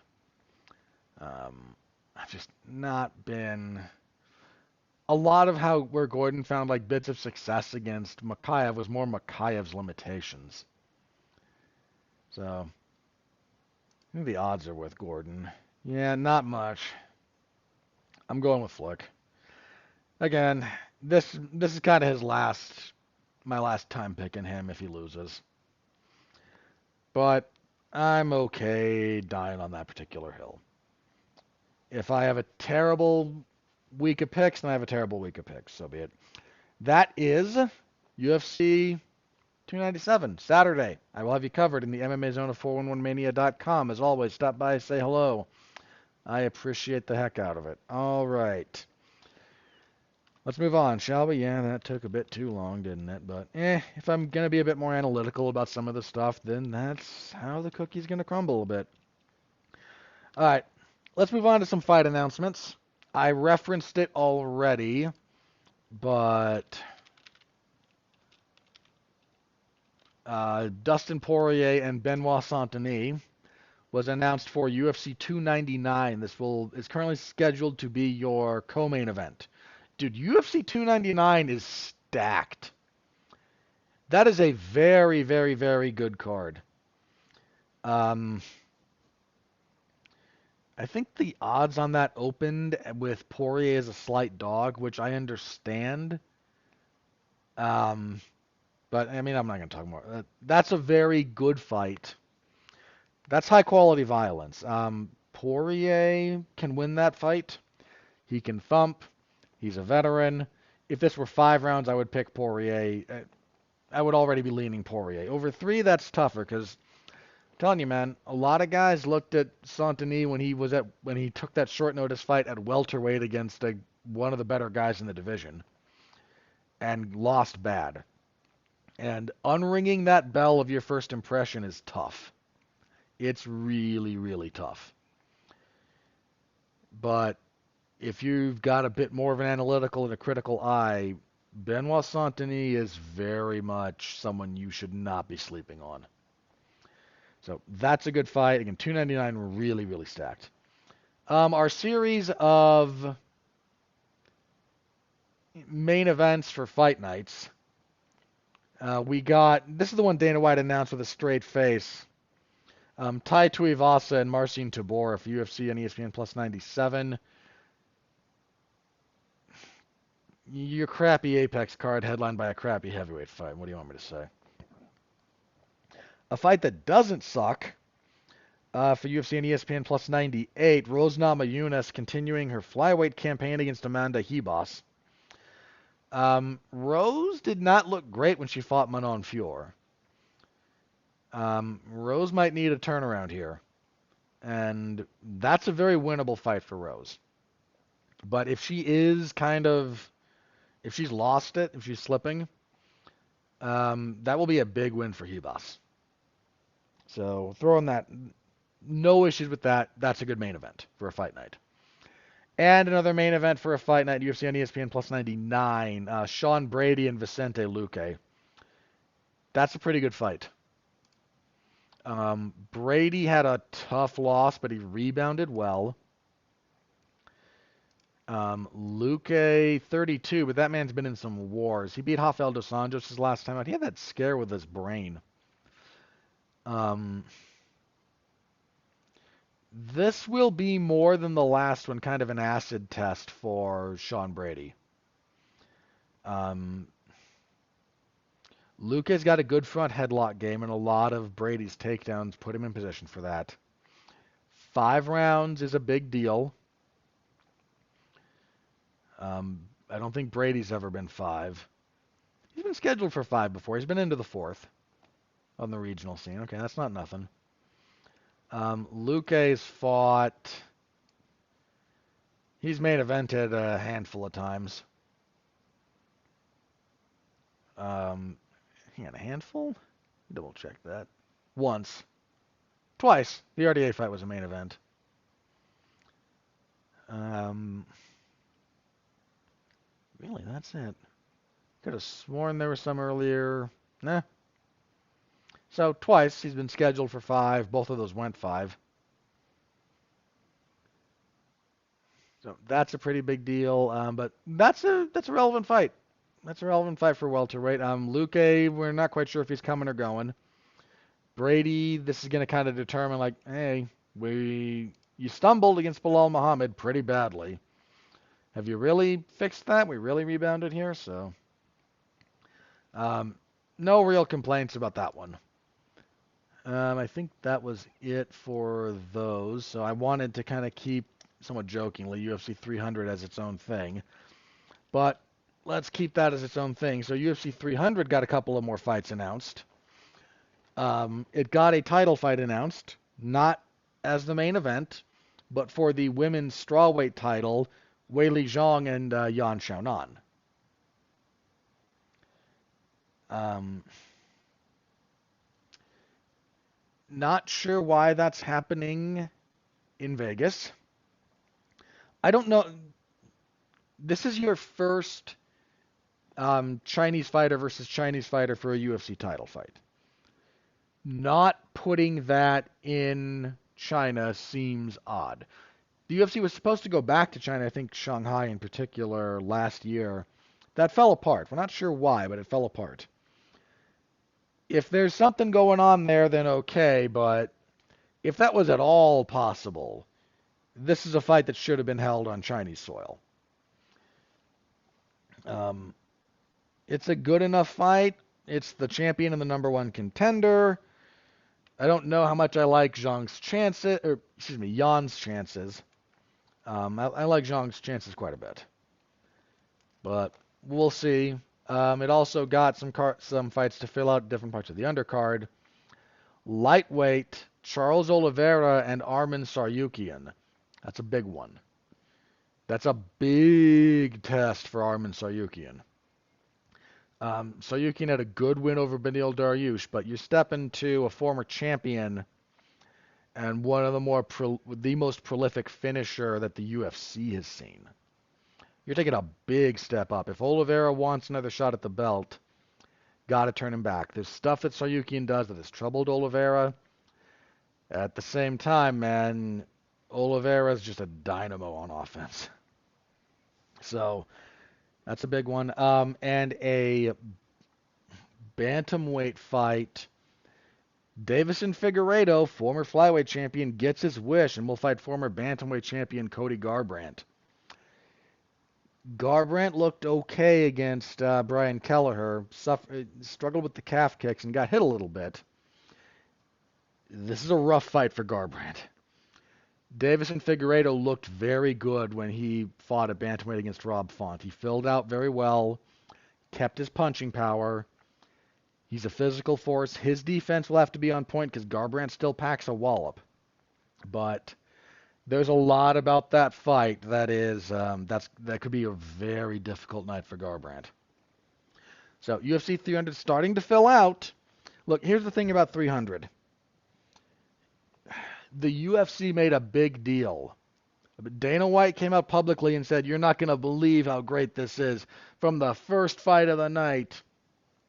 I've just not been... A lot of where Gordon found like bits of success against Makayev was more Makayev's limitations. So, I think the odds are with Gordon. Yeah, not much. I'm going with Flick. Again, this is kind of my last time picking him if he loses. But I'm okay dying on that particular hill. If I have a terrible week of picks, then I have a terrible week of picks. So be it. That is UFC 297, Saturday. I will have you covered in the MMA Zone of 411mania.com. As always, stop by, say hello. I appreciate the heck out of it. All right. Let's move on, shall we? Yeah, that took a bit too long, didn't it? But, if I'm going to be a bit more analytical about some of the stuff, then that's how the cookie's going to crumble a bit. All right. Let's move on to some fight announcements. I referenced it already, but Dustin Poirier and Benoit Saint-Denis was announced for UFC 299. This is currently scheduled to be your co-main event. Dude, UFC 299 is stacked. That is a very, very, very good card. I think the odds on that opened with Poirier as a slight dog, which I understand. But, I mean, I'm not going to talk more. That's a very good fight. That's high quality violence. Poirier can win that fight. He can thump. He's a veteran. If this were 5 rounds, I would pick Poirier. I would already be leaning Poirier. Over 3, that's tougher because I'm telling you, man, a lot of guys looked at Saint-Denis when he took that short notice fight at welterweight against one of the better guys in the division and lost bad. And unringing that bell of your first impression is tough. It's really, really tough. But if you've got a bit more of an analytical and a critical eye, Benoit Saint-Denis is very much someone you should not be sleeping on. So that's a good fight. Again, 299 really, really stacked. Our series of main events for fight nights. This is the one Dana White announced with a straight face. Tai Tuivasa and Marcin Tybura for UFC and ESPN Plus 97. Your crappy Apex card headlined by a crappy heavyweight fight. What do you want me to say? A fight that doesn't suck for UFC and ESPN Plus 98. Rose Namajunas continuing her flyweight campaign against Amanda Ribas. Rose did not look great when she fought Manon Fior. Rose might need a turnaround here. And that's a very winnable fight for Rose. But if she's lost it, if she's slipping, that will be a big win for Ribas. So throwing that, no issues with that. That's a good main event for a fight night. And another main event for a fight night, UFC on ESPN Plus 99, Sean Brady and Vicente Luque. That's a pretty good fight. Brady had a tough loss, but he rebounded well. Luque, 32, but that man's been in some wars. He beat Rafael dos Anjos his last time out. He had that scare with his brain. This will be more than the last one, kind of an acid test for Sean Brady. Luque's got a good front headlock game, and a lot of Brady's takedowns put him in position for that. 5 rounds is a big deal. I don't think Brady's ever been 5. He's been scheduled for 5 before. He's been into the 4th on the regional scene. Okay, that's not nothing. Luque's fought. He's main evented a handful of times. Hang on, a handful? Double check that. Once. Twice. The RDA fight was a main event. Really, that's it. Could have sworn there was some earlier. Nah. So twice he's been scheduled for 5. Both of those went 5. So that's a pretty big deal. But that's a relevant fight. That's a relevant fight for welterweight. Luque, we're not quite sure if he's coming or going. Brady, this is going to kind of determine, like, hey, you stumbled against Bilal Muhammad pretty badly. Have you really fixed that? We really rebounded here, so no real complaints about that one. I think that was it for those. So I wanted to kind of keep, somewhat jokingly, UFC 300 as its own thing. But let's keep that as its own thing. So UFC 300 got a couple of more fights announced. It got a title fight announced, not as the main event, but for the women's strawweight title, Weili Zhang and Yan Xiaonan. Not sure why that's happening in Vegas. I don't know. This is your first Chinese fighter versus Chinese fighter for a UFC title fight. Not putting that in China seems odd. The UFC was supposed to go back to China, I think Shanghai in particular, last year. That fell apart. We're not sure why, but it fell apart. If there's something going on there, then okay, but if that was at all possible, this is a fight that should have been held on Chinese soil. It's a good enough fight. It's the champion and the number 1 contender. I don't know how much I like Zhang's chances, or excuse me, Jan's chances. I like Zhang's chances quite a bit, but we'll see. It also got some fights to fill out different parts of the undercard. Lightweight, Charles Oliveira and Arman Saryukian. That's a big one. That's a big test for Arman Saryukian. Saryukian had a good win over Beneil Dariush, but you step into a former champion and one of the most prolific finisher that the UFC has seen. You're taking a big step up. If Oliveira wants another shot at the belt, got to turn him back. There's stuff that Saryukian does that has troubled Oliveira. At the same time, man, Oliveira's just a dynamo on offense. So that's a big one. And a bantamweight fight. Davison Figueiredo, former flyweight champion, gets his wish and will fight former bantamweight champion Cody Garbrandt. Garbrandt looked okay against Brian Kelleher, struggled with the calf kicks and got hit a little bit. This is a rough fight for Garbrandt. Davison Figueiredo looked very good when he fought at bantamweight against Rob Font. He filled out very well, kept his punching power. He's a physical force. His defense will have to be on point because Garbrandt still packs a wallop. But there's a lot about that fight that could be a very difficult night for Garbrandt. So UFC 300 starting to fill out. Look, here's the thing about 300. The UFC made a big deal. Dana White came out publicly and said, "You're not going to believe how great this is. From the first fight of the night,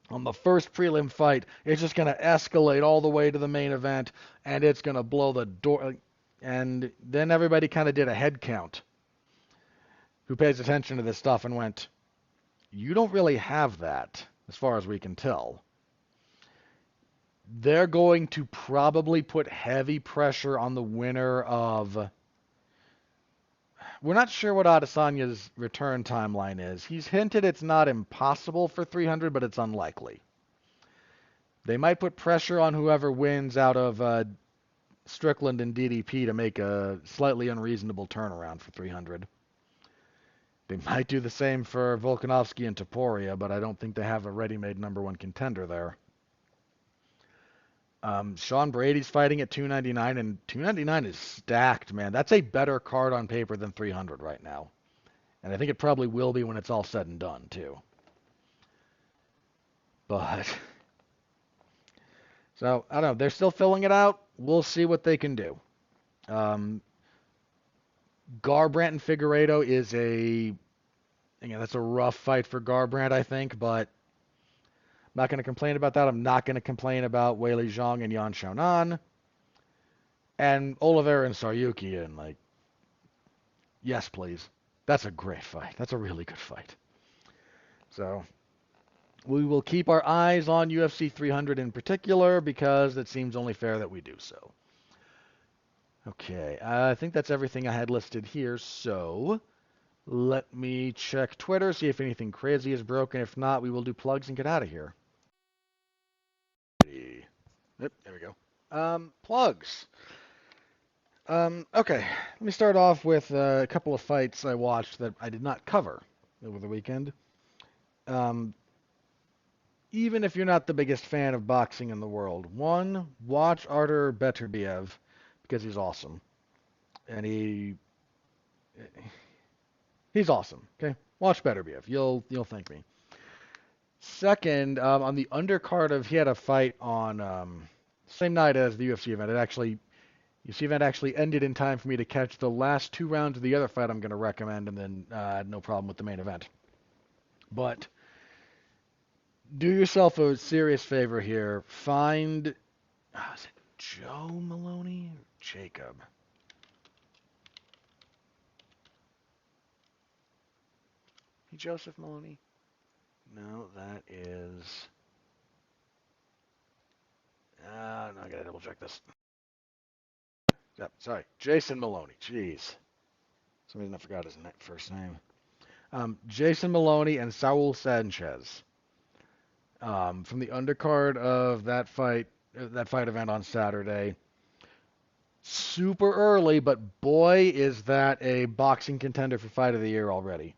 on the first prelim fight, it's just going to escalate all the way to the main event, and it's going to blow the door." And then everybody kind of did a head count who pays attention to this stuff and went, "You don't really have that, as far as we can tell." They're going to probably put heavy pressure on the winner of... We're not sure what Adesanya's return timeline is. He's hinted it's not impossible for 300, but it's unlikely. They might put pressure on whoever wins out of Strickland and DDP to make a slightly unreasonable turnaround for 300. They might do the same for Volkanovski and Topuria, but I don't think they have a ready-made number one contender there. Sean Brady's fighting at 299, and 299 is stacked, man. That's a better card on paper than 300 right now. And I think it probably will be when it's all said and done, too. But, so, I don't know. They're still filling it out. We'll see what they can do. Garbrandt and Figueiredo is that's a rough fight for Garbrandt, I think, but I'm not going to complain about that. I'm not going to complain about Weili Zhang and Yan Xiaonan. And Oliveira and Saryukian, yes, please. That's a great fight. That's a really good fight. So, we will keep our eyes on UFC 300 in particular because it seems only fair that we do so. Okay, I think that's everything I had listed here, so let me check Twitter, see if anything crazy is broken. If not, we will do plugs and get out of here. Yep, there we go. Plugs. Okay, let me start off with a couple of fights I watched that I did not cover over the weekend. Even if you're not the biggest fan of boxing in the world, one, watch Artur Beterbiev because he's awesome, and he's awesome. Okay, watch Beterbiev. You'll thank me. Second, on the undercard he had a fight on same night as the UFC event. UFC event actually ended in time for me to catch the last 2 rounds of the other fight I'm going to recommend, and then no problem with the main event. But do yourself a serious favor here. Find, is it Joe Maloney or Jacob? He Joseph Maloney? No, that is... no, I gotta double check this. Yep, sorry, Jason Maloney. Jeez. For some reason I forgot his first name. Jason Maloney and Saul Sanchez. From the undercard of that fight, that fight event on Saturday. Super early, but boy, is that a boxing contender for fight of the year already.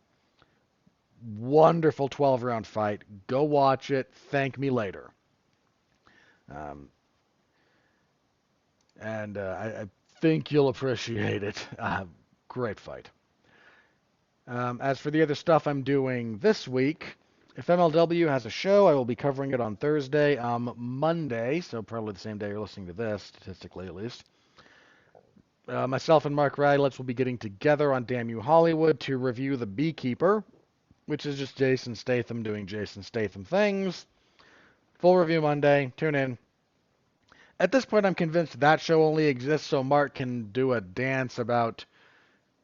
Wonderful 12-round fight. Go watch it. Thank me later. Um, and I think you'll appreciate it. Great fight. As for the other stuff I'm doing this week, if MLW has a show, I will be covering it on Thursday. Monday, so probably the same day you're listening to this, statistically at least. Myself and Mark Rylitz will be getting together on Damn You Hollywood to review The Beekeeper, which is just Jason Statham doing Jason Statham things. Full review Monday. Tune in. At this point, I'm convinced that show only exists so Mark can do a dance about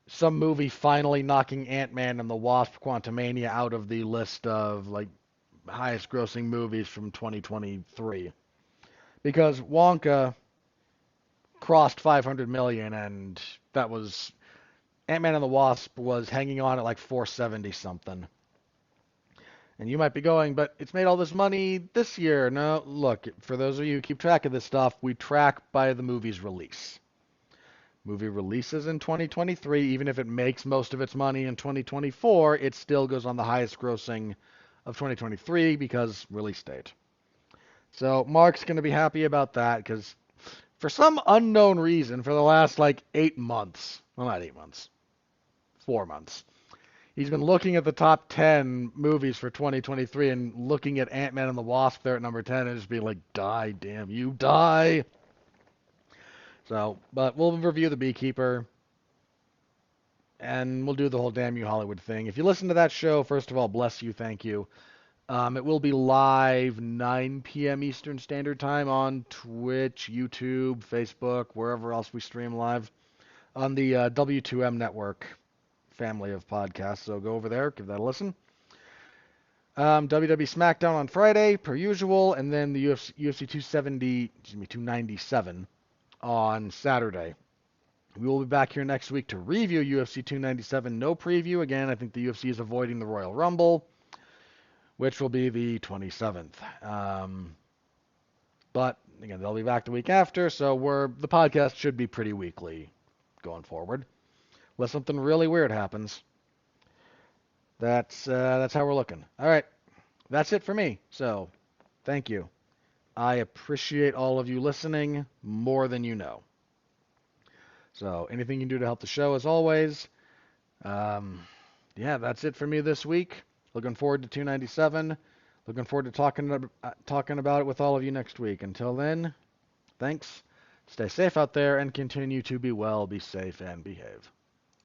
some movie finally knocking Ant-Man and the Wasp: Quantumania out of the list of like highest grossing movies from 2023. Because Wonka crossed 500 million and that was Ant-Man and the Wasp was hanging on at like 470 something. And you might be going, but it's made all this money this year. No, look, for those of you who keep track of this stuff, we track by the movie's release. Movie releases in 2023, even if it makes most of its money in 2024, it still goes on the highest grossing of 2023 because release date. So Mark's going to be happy about that because for some unknown reason, for the last like 8 months, well, not 8 months, 4 months, he's been looking at the top 10 movies for 2023 and looking at Ant-Man and the Wasp there at number 10 and just being like, die, damn you, die. So, but we'll review The Beekeeper, and we'll do the whole Damn You Hollywood thing. If you listen to that show, first of all, bless you, thank you. It will be live 9 p.m. Eastern Standard Time on Twitch, YouTube, Facebook, wherever else we stream live on the W2M network family of podcasts. So go over there, give that a listen. WWE SmackDown on Friday, per usual, and then the UFC 297 on Saturday. We will be back here next week to review UFC 297. No preview. Again, I think the UFC is avoiding the Royal Rumble, which will be the 27th. But, again, they'll be back the week after, so the podcast should be pretty weekly going forward. Unless something really weird happens. That's how we're looking. All right. That's it for me. So, thank you. I appreciate all of you listening more than you know. So, anything you can do to help the show, as always. Yeah, that's it for me this week. Looking forward to 297. Looking forward to talking about it with all of you next week. Until then, thanks. Stay safe out there and continue to be well, be safe, and behave.